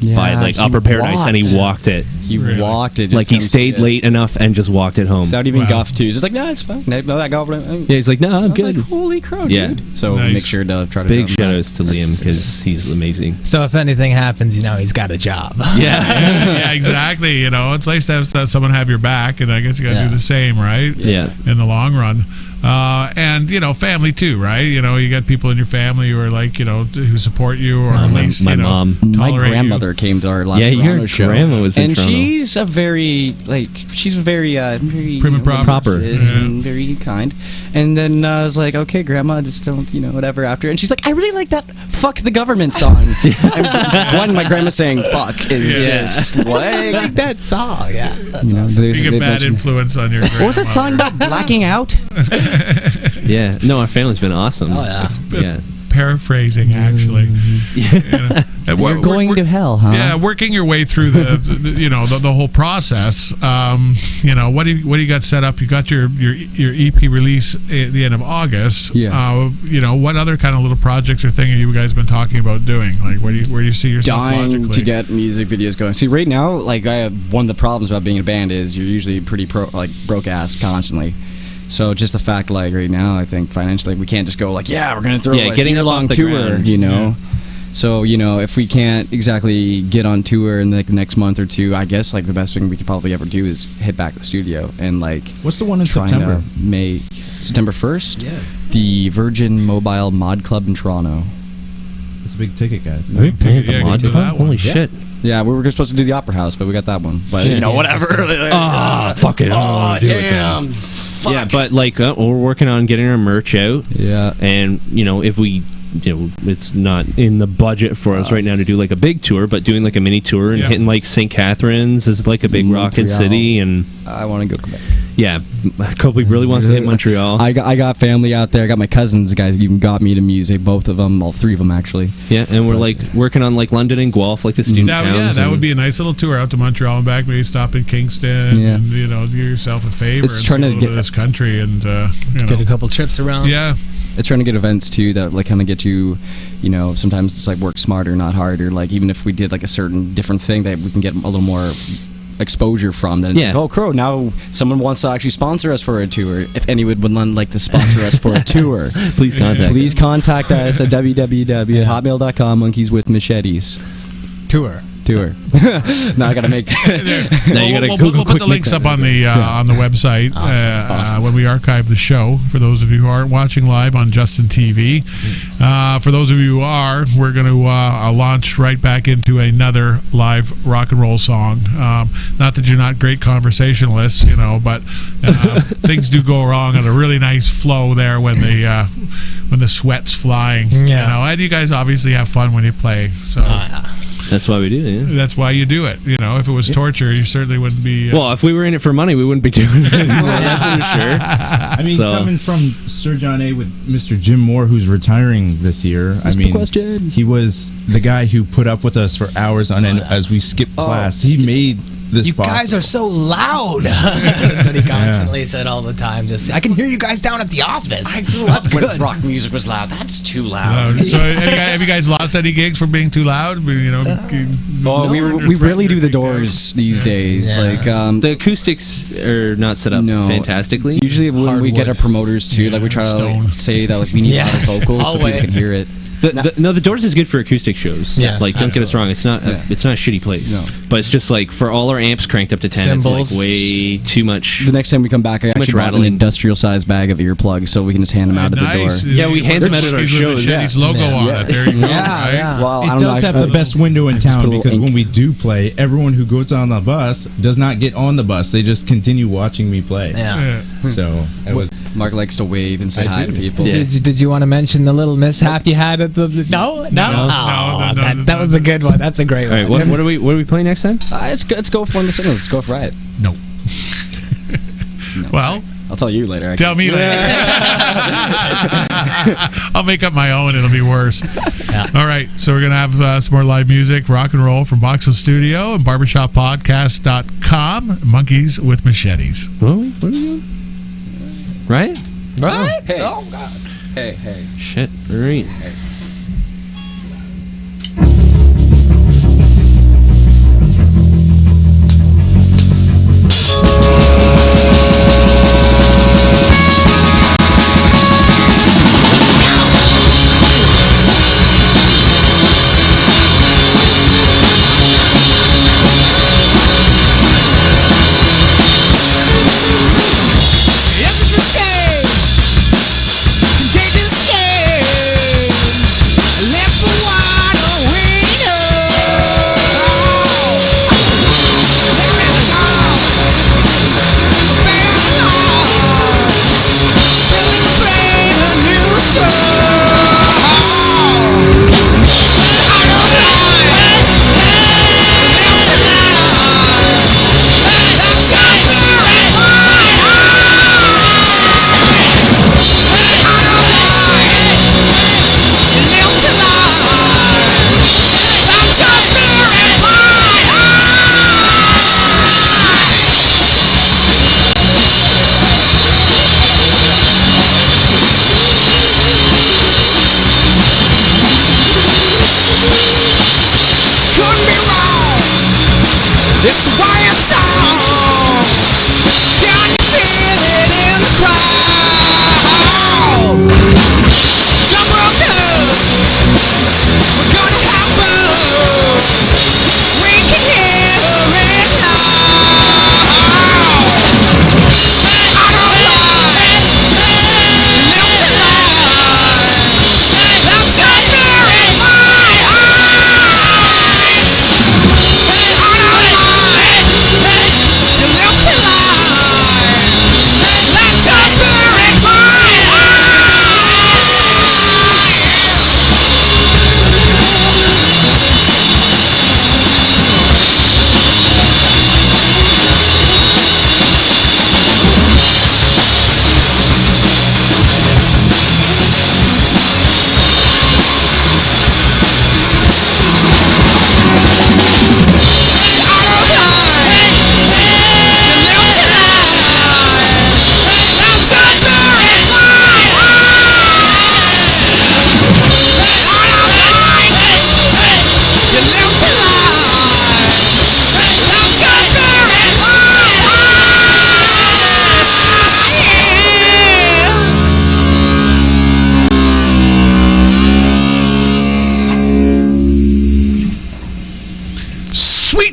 by like Upper Paradise, and he walked it.
He walked it.
Like he stayed late enough and just walked it home
without even guff too. He's just like, no, it's fine. No, that golf.
Yeah, he's like, no, I'm good.
Like, holy crow,
Yeah.
dude. So make sure to try to
big shout outs to Liam because he's amazing.
So if anything happens, he's got a job.
Yeah, exactly. It's nice to have someone have your back, and I guess you got to do the same, right?
Yeah.
In the long run. And family too, right? You got people in your family who are like, who support you, or at least
my mom,
my grandmother came to our last Toronto show.
Grandma was in
and
Toronto.
she's very
prim and proper,
and very kind. And then I was like, okay, Grandma, just don't whatever after. And she's like, I really like that "Fuck the Government" song. And my grandma saying "fuck" is just what?
I like that song. Yeah, that's awesome.
Being a bad influence on your grandma.
What was that song about? Blacking out?
Yeah, no, our family's been awesome.
Oh yeah.
Paraphrasing, actually.
You're going to hell, huh?
Yeah, working your way through the whole process. What do you got set up? You got your EP release at the end of August.
Yeah.
What other kind of little projects or thing have you guys been talking about doing? Like, where do you see yourself
dying
logically?
to get music videos going. See, right now, like I have one of the problems about being in a band is you're usually pretty broke ass constantly. So just the fact, like right now, I think financially we can't just go like, we're gonna throw
getting
a long tour,
ground.
So if we can't exactly get on tour in like the next month or two, I guess like the best thing we could probably ever do is hit back to the studio and like.
What's the one in September?
September 1st.
Yeah.
The Virgin Mobile Mod Club in Toronto.
It's a big ticket, guys.
Are we playing at the Mod
get to
Club?
that one.
Holy shit!
Yeah, we were supposed to do the Opera House, but we got that one. But whatever.
Fuck it!
Oh damn! Fuck.
Yeah, but like we're working on getting our merch out.
Yeah,
and if we. It's not in the budget for us right now to do like a big tour, but doing like a mini tour and hitting like St. Catharines is like a big rockin' city, and
I want to go Quebec.
Yeah, Kobe really wants to hit Montreal.
I got family out there. I got my cousins, guys even got me to music, both of them, all three of them actually.
Yeah, and we're like working on like London and Guelph, like the student towns.
Yeah, that would be a nice little tour out to Montreal and back. Maybe stop in Kingston.
Yeah.
And, do yourself a favor.
It's trying to get
this country and
get a couple trips around.
Yeah.
It's trying to get events too that like kind of get you, sometimes it's like work smarter, not harder. Like even if we did like a certain different thing that we can get a little more exposure from, then it's like, oh crow, now someone wants to actually sponsor us for a tour. If anyone would like to sponsor us for a tour,
please contact
us at www.hotmail.com. Monkeys with Machetes
tour.
Now I gotta make.
We'll put the links up on the website
awesome.
When we archive the show. For those of you who aren't watching live on Justin TV, for those of you who are, we're going to launch right back into another live rock and roll song. Not that you're not great conversationalists, but things do go wrong on a really nice flow there when the sweat's flying.
Yeah.
And you guys obviously have fun when you play. So.
That's why we do it. Yeah.
That's why you do it. If it was torture, you certainly wouldn't be.
Well, if we were in it for money, we wouldn't be doing it. That's for sure.
I mean, coming from Sir John A. with Mr. Jim Moore, who's retiring this year. He was the guy who put up with us for hours on end as we skipped class. He made this
You guys are so loud. That's what he constantly said all the time. Just, I can hear you guys down at the office.
I grew up when rock music was loud. That's too loud.
So have you guys lost any gigs for being too loud? You know,
Well, we really do the Doors these days.
Yeah.
Like
The acoustics are not set up fantastically.
Usually when we get our promoters too, like we try to like, say that like we need
Yes,
loud vocals so people
always.
can hear it.
The Doors is good for acoustic shows.
Yeah,
like don't get us wrong, it's not a shitty place.
No.
But it's just like for all our amps cranked up to 10,
Cymbals.
it's like way too much.
The next time we come back, I
much
actually brought an
rattling.
industrial sized bag of earplugs so we can just hand them out at the
nice.
door.
Yeah, we hand them out at our shows.
Machetes logo on it. There you go. Right?
Yeah.
Well, I
It
don't
does
know,
have the best window in
just
town
put a little
because
ink.
when we do play, everyone who goes on the bus does not get on the bus. They just continue watching me play.
Yeah.
So it was.
Mark likes to wave and say
I
hi
do.
to people.
Yeah.
Did you want to mention the little mishap you had at the? No. That was a good one. That's a great
All right,
one.
what are we playing next time?
Let's go for one of the singles. Let's go for it.
No. Well,
I'll tell you later.
tell me later. I'll make up my own. It'll be worse. All right. So we're going to have some more live music, rock and roll from Boxhill Studio and barbershoppodcast.com. Monkeys with Machetes.
Oh, what are we doing? Right?
Right?
Hey.
Oh God.
Hey.
Shit. All right.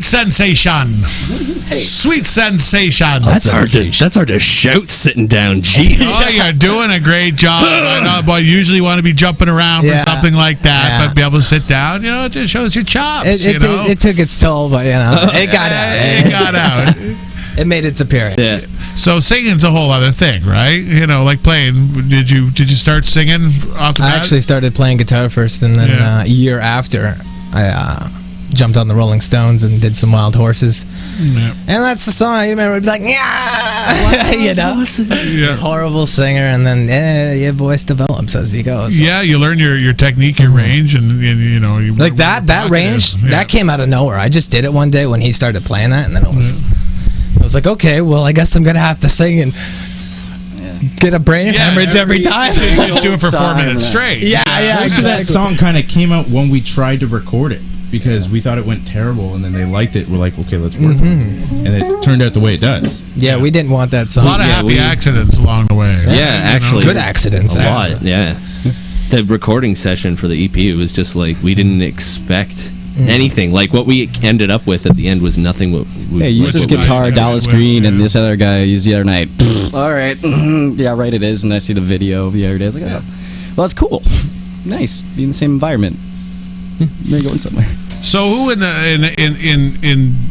Sensation. Sweet sensation.
That's hard to shout sitting down. Jeez.
Oh, you're doing a great job. I know, boy, you usually want to be jumping around for
Yeah.
something like that,
Yeah.
but be able to sit down, you know, it just shows your chops.
It took its toll, but you know, it got out.
It got out.
It made its appearance.
Yeah.
So singing's a whole other thing, right? You know, like playing. Did you start singing off the
I
bat?
actually started playing guitar first, and then
Yeah.
a year after, I jumped on the Rolling Stones and did some Wild Horses.
Yeah.
And that's the song I remember. I'd be like, yeah, you know,
Yeah.
horrible singer, and then your voice develops as you go. So.
Yeah, you learn your technique, your range, and you know, you
Like that range, that came out of nowhere. I just did it one day when he started playing that, and then I was like, okay, well, I guess I'm gonna have to sing and get a brain hemorrhage every time.
You do it for 4 minutes straight.
Yeah,
Most of that song kind of came out when we tried to record it because we thought it went terrible, and then they liked it. We're like, okay, let's work on it, and it turned out the way it does.
Yeah, we didn't want that
A
song.
lot of happy accidents along the way.
Yeah,
You know?
actually.
Good accidents.
A
actually.
lot, yeah. The recording session for the EP, it was just like we didn't expect anything. Like what we ended up with at the end was nothing. What we
Hey, use
With
this
the guys
guitar,
we got
Dallas
it with,
Green, and
yeah.
this other guy used the other night. All right, yeah, right, it is. And I see the video the other day. I was like, oh, well, that's cool. Nice, be in the same environment. Maybe going somewhere.
So who in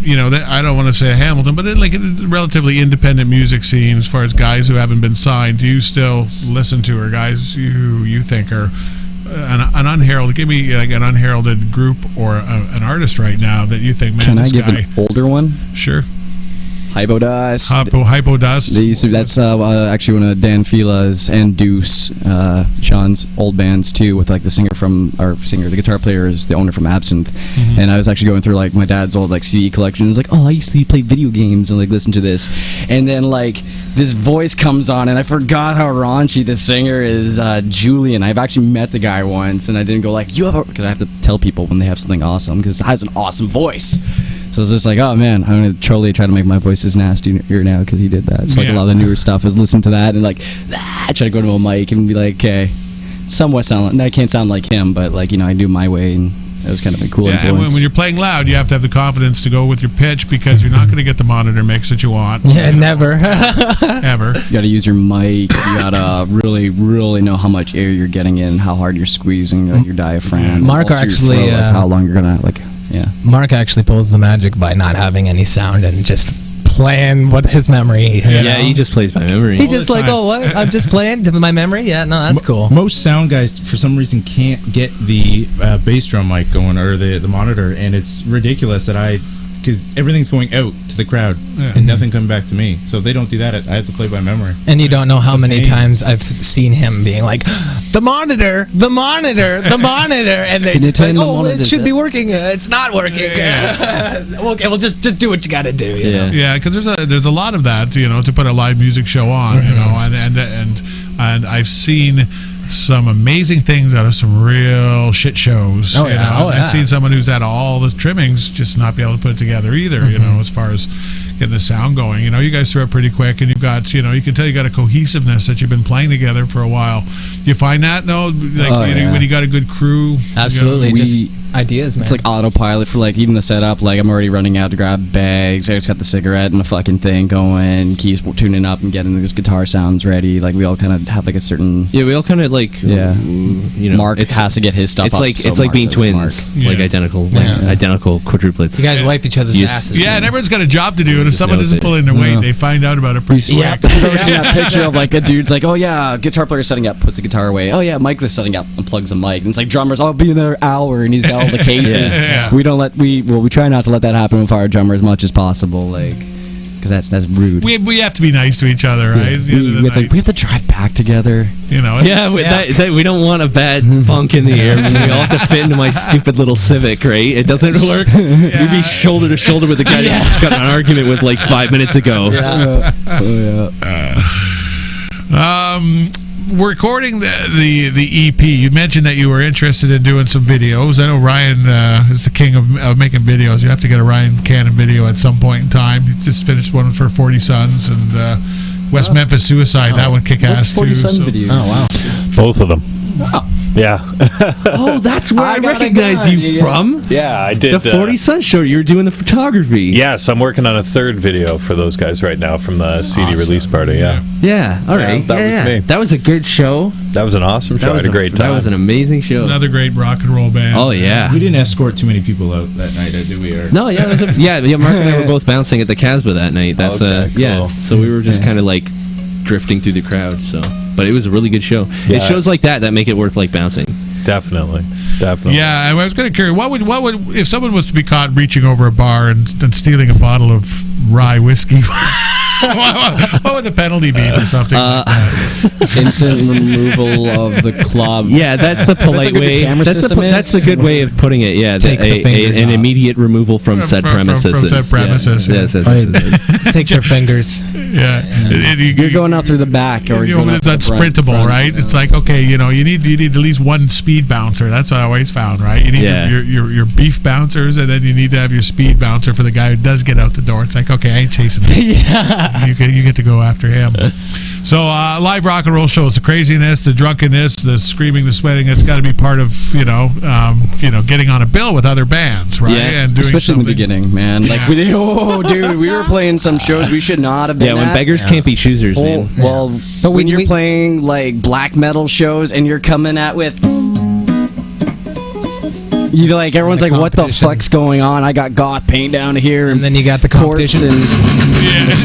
you know, I don't want to say Hamilton, but in like a relatively independent music scene, as far as guys who haven't been signed, do you still listen to, or guys who you think are an unheralded? Give me like an unheralded group or an artist right now that you think, man,
Can I
this
give
guy.
an older one?
Sure.
Hypo Dust.
Hypo Dust.
That's actually one of Dan Fila's and Deuce, Sean's old bands too, with like the the guitar player is the owner from Absinthe.
Mm-hmm.
And I was actually going through like my dad's old like CD collection. It's like, oh, I used to play video games and like listen to this, and then like this voice comes on, and I forgot how raunchy the singer is. Julian. I've actually met the guy once, and I didn't go like, because I have to tell people when they have something awesome, because it has an awesome voice. So it's just like, oh man, I'm gonna totally try to make my voice as nasty here now because he did that. It's like a lot of the newer stuff is listen to that and like try to go to a mic and be like, okay, somewhat sound like, I can't sound like him, but like, you know, I do my way, and it was kind of a cool
Yeah, and
influence.
when you're playing loud, you have to have the confidence to go with your pitch, because you're not going to get the monitor mix that you want.
Yeah, never.
Ever.
You gotta use your mic. You gotta really, really know how much air you're getting in, how hard you're squeezing your diaphragm.
Mark
also your
actually,
throat, like how long you're gonna like. Yeah.
Mark actually pulls the magic by not having any sound and just playing what his memory. You know?
Yeah, he just plays by memory.
He's just
the
like,
time.
oh, what? I'm just playing to my memory. Yeah, no, that's cool.
Most sound guys, for some reason, can't get the bass drum mic going or the monitor, and it's ridiculous that because everything's going out to the crowd and nothing coming back to me. So if they don't do that, I have to play by memory.
And you don't know how many
pain.
times I've seen him being like, the monitor, the monitor, the monitor, and they're
Can you
just like,
turn the
oh, it
monitors
should be
up?
working. It's not working. Okay, well, just do what you got to do. You know?
Yeah, because there's a lot of that, you know, to put a live music show on, you know, and I've seen some amazing things out of some real shit shows.
Oh,
you
yeah.
know?
Oh, yeah.
I've seen someone who's had all the trimmings just not be able to put it together either. You know, as far as getting the sound going. You know, you guys threw it pretty quick, and you've got, you know, you can tell you got a cohesiveness that you've been playing together for a while. You find that, no, like when you got a good crew.
Absolutely.
You know,
Just ideas, man.
It's like autopilot for like even the setup. Like I'm already running out to grab bags. I just got the cigarette and the fucking thing going. Keys tuning up and getting this guitar sounds ready. Like we all kind of have like a certain.
Yeah, we all kind of like, you know,
Mark has to get his stuff.
It's
up,
like
so
it's like
Mark
being
does
twins,
Mark.
like
Yeah.
identical quadruplets.
you guys wipe each other's
Yes.
asses.
Yeah, and everyone's got a job to do, and if someone
knows
isn't
it.
pulling their weight, they find out about it pretty quick.
Yeah, posting that picture of like a dude's like, oh yeah, guitar player setting up, puts the guitar away. Oh yeah, Mike is setting up, unplugs the mic. And it's like drummers, I'll be another hour, and he's got all the cases.
Yeah.
We try not to let that happen with our drummer as much as possible, like, because that's rude.
We have to be nice to each other, right? At the end of the night,
we have to drive back together.
you know.
Yeah, that we don't want a bad funk in the air. When we all have to fit into my stupid little Civic, right? It doesn't work. We'd be shoulder to shoulder with the guy that just got in an argument with like 5 minutes ago.
Recording the EP, you mentioned that you were interested in doing some videos. I know Ryan is the king of making videos. You have to get a Ryan Cannon video at some point in time. He just finished one for 40 Sons and West Memphis Suicide. That one kick ass too.
Video.
Oh, wow.
Both of them. Yeah.
Oh, that's where I recognize you from.
Yeah, I did.
The 40 Sun show. You were doing the photography.
Yes, I'm working on a third video for those guys right now from the CD release party. Yeah.
Yeah. All right.
that was me.
That was a good show.
That was an awesome show. I had a great time.
That was an amazing show.
Another great rock and roll band.
Oh yeah.
We didn't escort too many people out that night, did we? Or
No, yeah, yeah. Mark and I were both bouncing at the Casbah that night. That's
Okay,
yeah.
cool.
So we were just kind of like drifting through the crowd. So, but it was a really good show.
Yeah.
It's shows like that make it worth like bouncing.
Definitely.
Yeah, I was kind of curious. What would if someone was to be caught reaching over a bar and stealing a bottle of rye whiskey? What would the penalty be for something like that?
Instant removal of the club.
Yeah, that's the polite way. That's the good way of putting it. Yeah,
Take the fingers
an
off.
immediate removal from said premises.
From said premises.
Yes.
Take their fingers.
Yeah.
You're going out through the back, or you're going out
that's
through the
sprintable,
front,
right?
you know.
It's like, okay, you need at least one speed bouncer. That's what I always found, right? You need your beef bouncers, and then you need to have your speed bouncer for the guy who does get out the door. It's like, okay, I ain't chasing him. You get to go after him. So live rock and roll shows, the craziness, the drunkenness, the screaming, the sweating, it's got to be part of getting on a bill with other bands, right?
Yeah.
And doing
Especially in the
something.
beginning, man. Like, dude, we were playing some shows we should not have been
When
at.
beggars can't be choosers, man.
Well,
But
when you're playing like black metal shows and you're coming at with, you like everyone's like, what the
competition.
fuck's going on? I got goth paint down here,
And then you got the
chords
competition.
and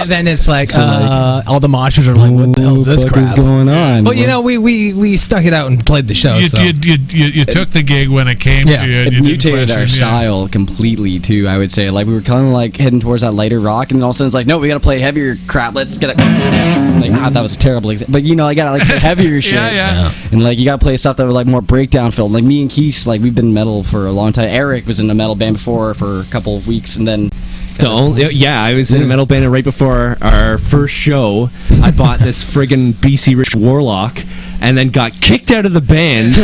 And then it's like, all the moshers are like, what the hell is this
fuck
crap?
is going on?
But we stuck it out and played the show.
You
So.
took the gig when it came
Yeah.
to you. And
It
you didn't
mutated our
question,
style completely too. I would say, like, we were kind of like heading towards that lighter rock, and then all of a sudden it's like, no, we got to play heavier crap. Let's get it. Like, that was a terrible example, but I got to like play heavier shit.
Yeah.
And like, you got to play stuff that were like more breakdown filled. Like me and Keith, like we've been metal for a long time. Eric was in a metal band before for a couple of weeks, and then
I was in a metal band, and right before our first show, I bought this friggin' BC Rich Warlock, and then got kicked out of the band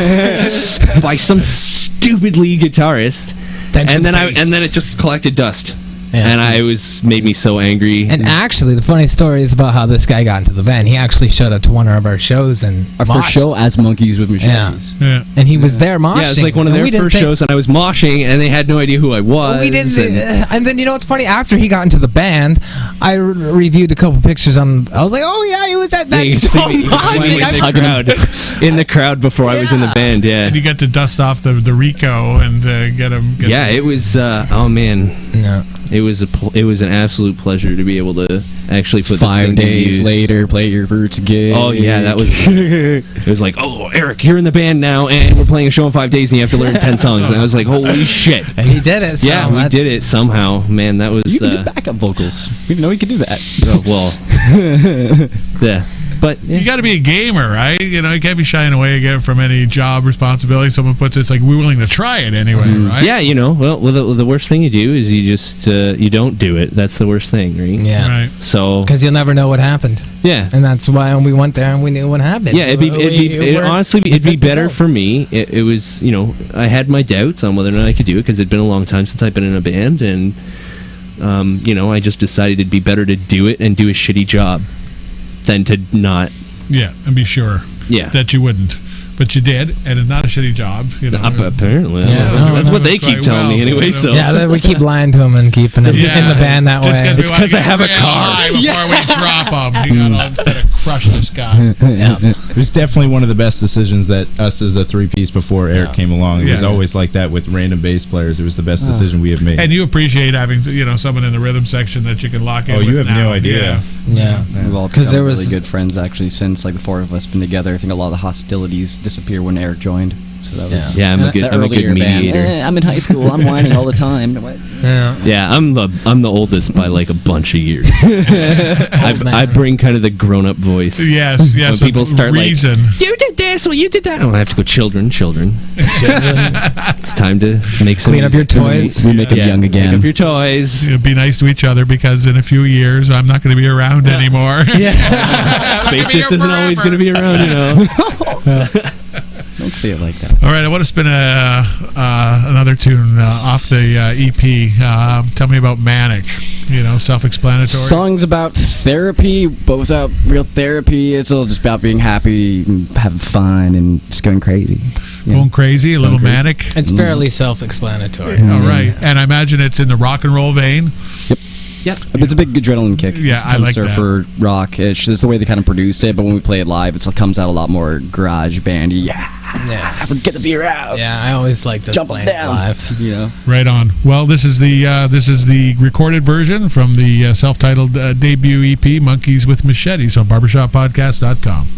by some stupid lead guitarist, and then it just collected dust.
Yeah.
And made me so angry.
And actually, the funny story is about how this guy got into the band. He actually showed up to one of our shows and
our first
moshed.
show as Monkeys with Machetes.
Yeah.
And he was there moshing.
Yeah, it was like one of
And
their
we didn't
first
think-
shows, and I was moshing, and they had no idea who I was.
We didn't,
and-
and then what's funny? After he got into the band, I reviewed a couple pictures on. I was like, "Oh yeah, he was at that
you can
show
see me-
moshing."
in the crowd before I was in the band. Yeah,
And you got to dust off the Rico and get him.
it was. Oh man,
No.
it was an absolute pleasure to be able to actually put
5
this thing to
days
use.
later, play your first gig.
Oh yeah, that was. It was like, oh Eric, you're in the band now, and we're playing a show in 5 days, and you have to learn 10 songs. And I was like, holy shit!
And he did it. So
Yeah, we did it somehow. Man, that was.
You can do backup vocals. We didn't know you could do that.
Yeah. But
You got to be a gamer, right? You can't be shying away again from any job responsibility someone puts. It's like, we're willing to try it anyway, right?
yeah, well, the worst thing you do is you just you don't do it. That's the worst thing, right?
Yeah.
Right.
So
Because you'll never know what happened,
yeah,
and that's why we went there and we knew what happened.
yeah. It'd be better for me. It was, I had my doubts on whether or not I could do it because it'd been a long time since I'd been in a band, and I just decided it'd be better to do it and do a shitty job than to not.
Yeah, and be sure that you wouldn't. But you did, and it's not a shitty job.
Apparently,
Yeah.
that's what they
Quite
keep telling me
well,
anyway. So
Yeah, we keep lying to him and keeping him in the band that
Just
way.
we
It's
wanna
'cause I
get
have a
real
car.
high before we drop him. You gotta crush this guy.
It was definitely one of the best decisions that us as a three-piece before Eric came along. It was
Yeah.
always like that with random bass players. It was the best decision we have made.
And you appreciate having someone in the rhythm section that you can lock in.
Oh, you
with
have no
now.
idea.
Yeah.
We've all
'Cause
become
there was-
really good friends actually since like the four of us been together. I think a lot of the hostilities disappear when Eric joined. So that was
yeah, I'm a good
earlier band.
mediator.
I'm in high school. I'm whining all the time.
Yeah.
Yeah, I'm the oldest by like a bunch of years.
man.
I bring kind of the grown-up voice.
Yes.
When people start
reason.
like, you did this, well, you did that. Oh, I have to go, children. It's time to make some
Clean up your toys.
We make them young
Pick
again.
up your toys.
Be nice to each other because in a few years I'm not going to be around anymore.
Bassist isn't always going to be around,
Don't say it like that.
All right, I want to spin another tune off the EP. Tell me about Manic. Self-explanatory.
Songs about therapy, but without real therapy. It's all just about being happy, and having fun, and just going crazy.
Going crazy, a little
crazy.
manic.
It's fairly self-explanatory.
All right, and I imagine it's in the rock and roll vein.
Yep.
It's a big adrenaline kick.
Yeah,
It's
I like that.
surfer rock. It's the way they kind of produced it, but when we play it live, it comes out a lot more garage bandy. Yeah, get the beer out.
Yeah, I always like this
Jump
playing
down.
live.
Right on. Well, this is the recorded version from the self-titled debut EP, Monkeys with Machetes, on barbershoppodcast.com.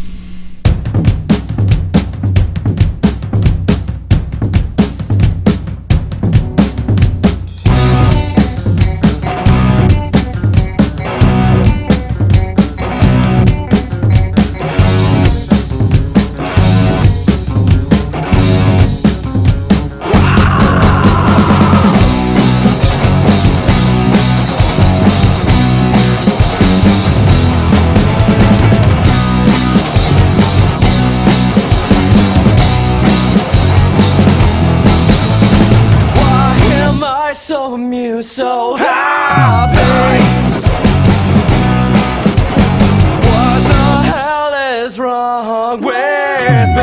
you so happy? What the hell is wrong with me?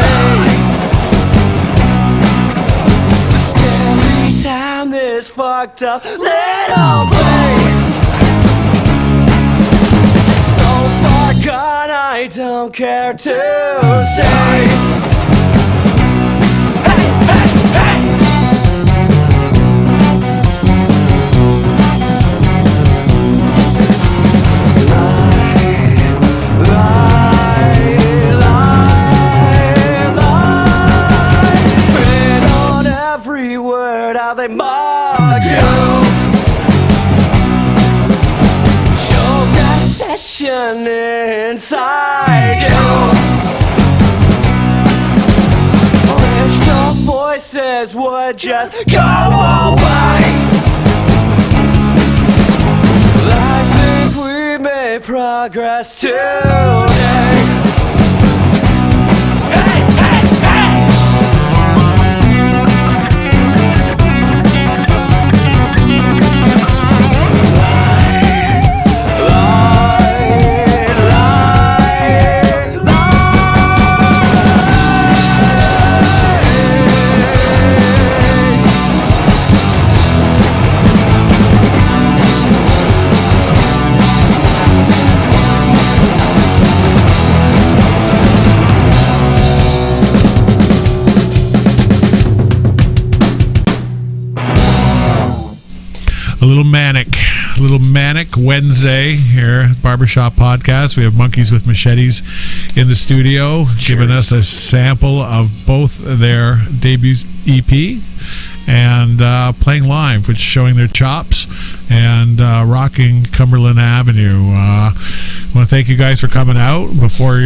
The scary town, this fucked up little place. So far gone, I don't care to say. Hey, hey, hey! How they mock you. Choke obsession inside you. Wish the voices would just go away. I think we made progress today. Hey, hey, hey!
A little manic Wednesday here at Barbershop Podcast. We have Monkeys with Machetes in the studio, giving us a sample of both their debut EP and playing live, which is showing their chops and rocking Cumberland Avenue. I want to thank you guys for coming out. Before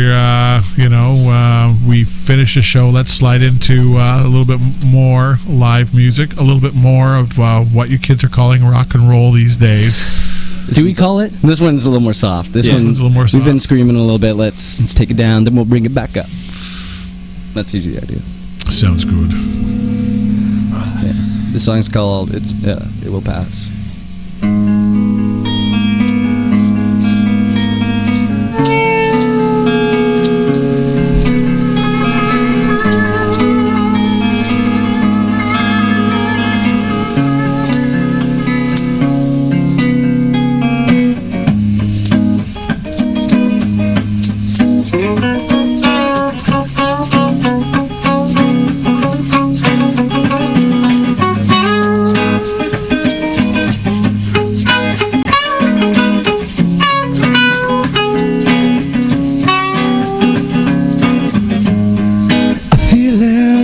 we finish the show, let's slide into a little bit more live music, a little bit more of what you kids are calling rock and roll these days.
Do we call it? This one's a little more soft. This one's
a little more soft.
We've been screaming a little bit. Let's take it down, then we'll bring it back up. That's usually the idea.
Sounds good.
Yeah. This song's called It Will Pass.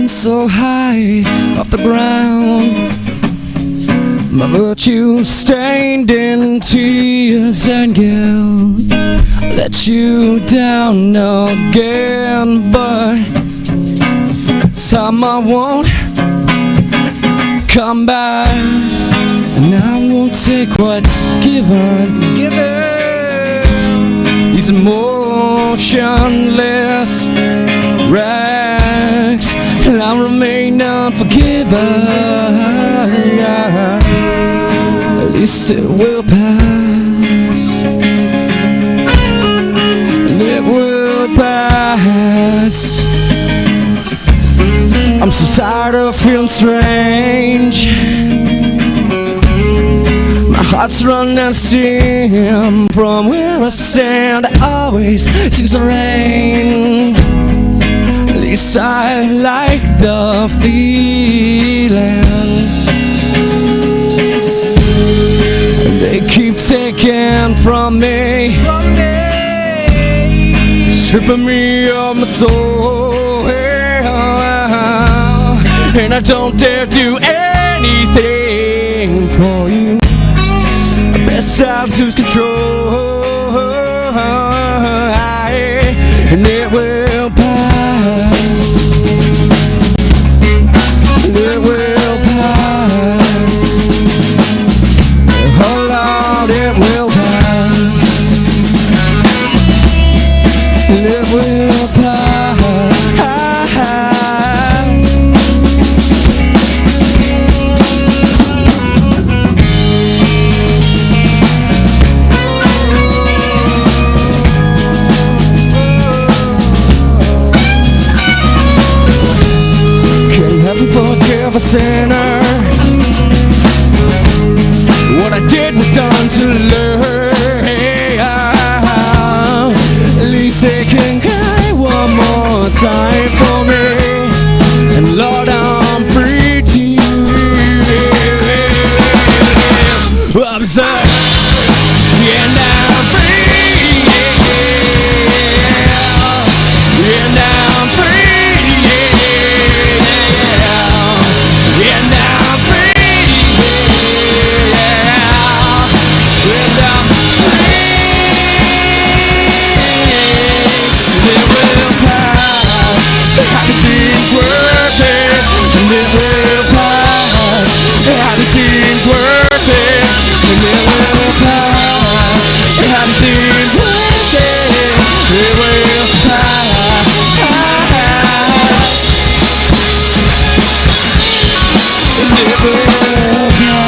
So high off the ground, my virtue stained in tears and guilt. Let you down again, but time I won't come back, and I won't take what's given. These emotionless rags, and I'll remain unforgiven. At least it will pass. It will pass. I'm so tired of feeling strange. My heart's running out of steam from where I stand. It always seems to rain. At least I like the feeling. They keep taking from me, stripping me of my soul, and I don't dare do anything for you. Best I lose control, and it will pass. It will pass. Oh Lord, it will pass. It will pass.
a sinner. What I did was done to learn. At least they can cry one more time for me. And Lord, I'm free to you. I'm sorry, and I'm free, and I'm free, and I'm free, and I'm free. It will pass, how this seems worth it. And it will pass, how this seems worth it. And it will pass, how this seems worth it. It will pass. It will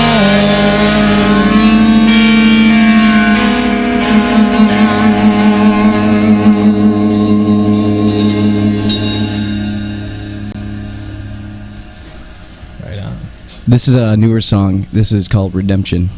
Right on.
This is a newer song. This is called Redemption.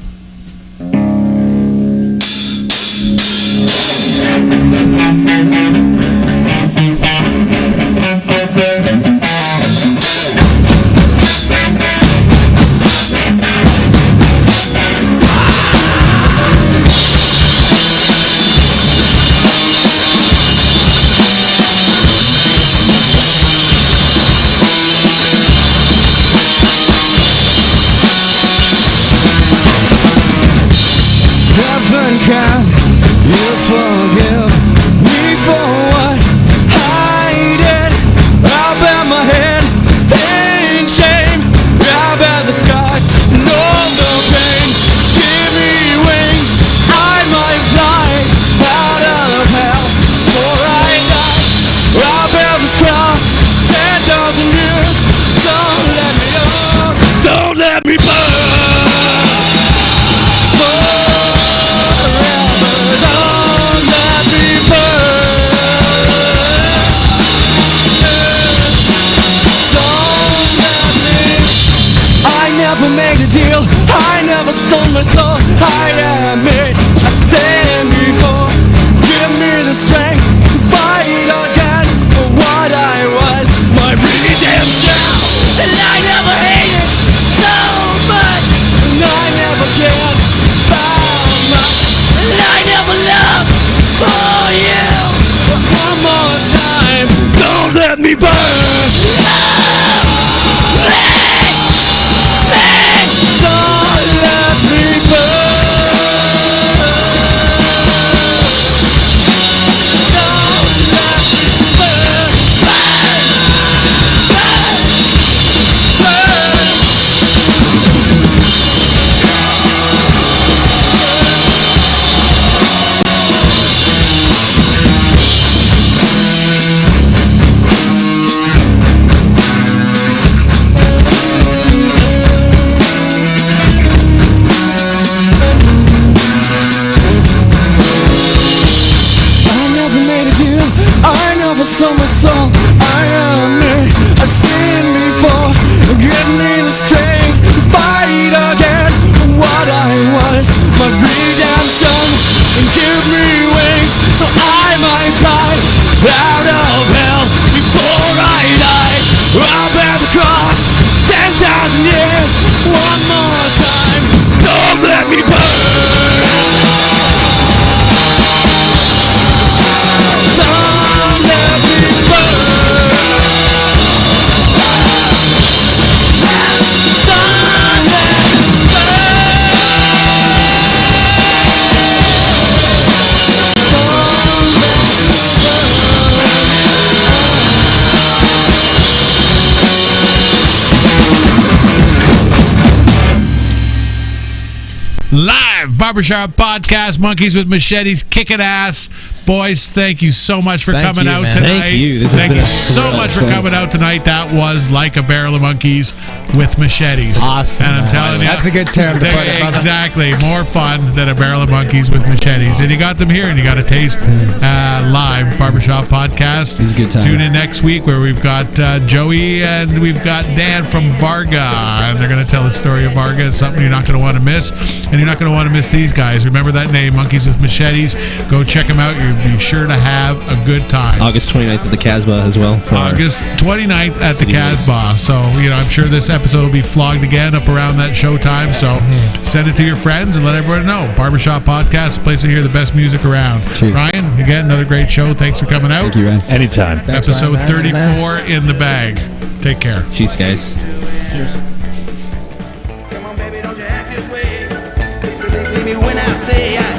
Heaven, can you forgive me for what I did? I bear my head in shame. I bear the scars and all the pain. Give me wings, I might fly out of hell. Before I die, I'll bear this cross and underneath. Don't let me up, don't let me burn. I never made a deal, I never stole my soul. I admit I stand before. Give me the strength to fight again for what I was, my redemption. And I never hated so much, and I never cared about much, and I never loved for you. One more time, don't let me burn. So my soul, I admit I've seen before. Give me the strength to fight again for what I was, my redemption. And give me wings so I might fly out of hell before I die. I'll bear the cross 10,000 years. One more time, don't let me burn.
Live live Barbershop Podcast, Monkeys with Machetes, kicking ass. Boys, thank you so much for coming out
man.
tonight.
Thank you. This has
Thank
been
you
a
so
thrill.
much for coming out tonight. That was Like a Barrel of Monkeys with Machetes.
Awesome.
And I'm telling you.
That's a good term to put it, brother.
Exactly. More fun than a barrel of monkeys with machetes. And you got them here, and you got a taste live Barbershop Podcast.
It's a good time.
Tune in next week where we've got Joey and we've got Dan from Varga. And they're going to tell the story of Varga. It's something you're not going to want to miss. And you're not going to want to miss these guys. Remember that name, Monkeys with Machetes. Go check them out. You'll be sure to have a good time.
August 29th at the Casbah as well. For
August 29th at the
City
Casbah. So, I'm sure this episode will be flogged again up around that showtime. So, send it to your friends and let everyone know. Barbershop Podcast, the place to hear the best music around.
Cheers.
Ryan, again, another great show. Thanks for coming out.
Thank you, Ryan.
Anytime.
Thanks,
Episode
Ryan, man.
34 in the bag. Take care.
Cheers, guys.
Come on, baby, don't you act this way. Please believe me when I say I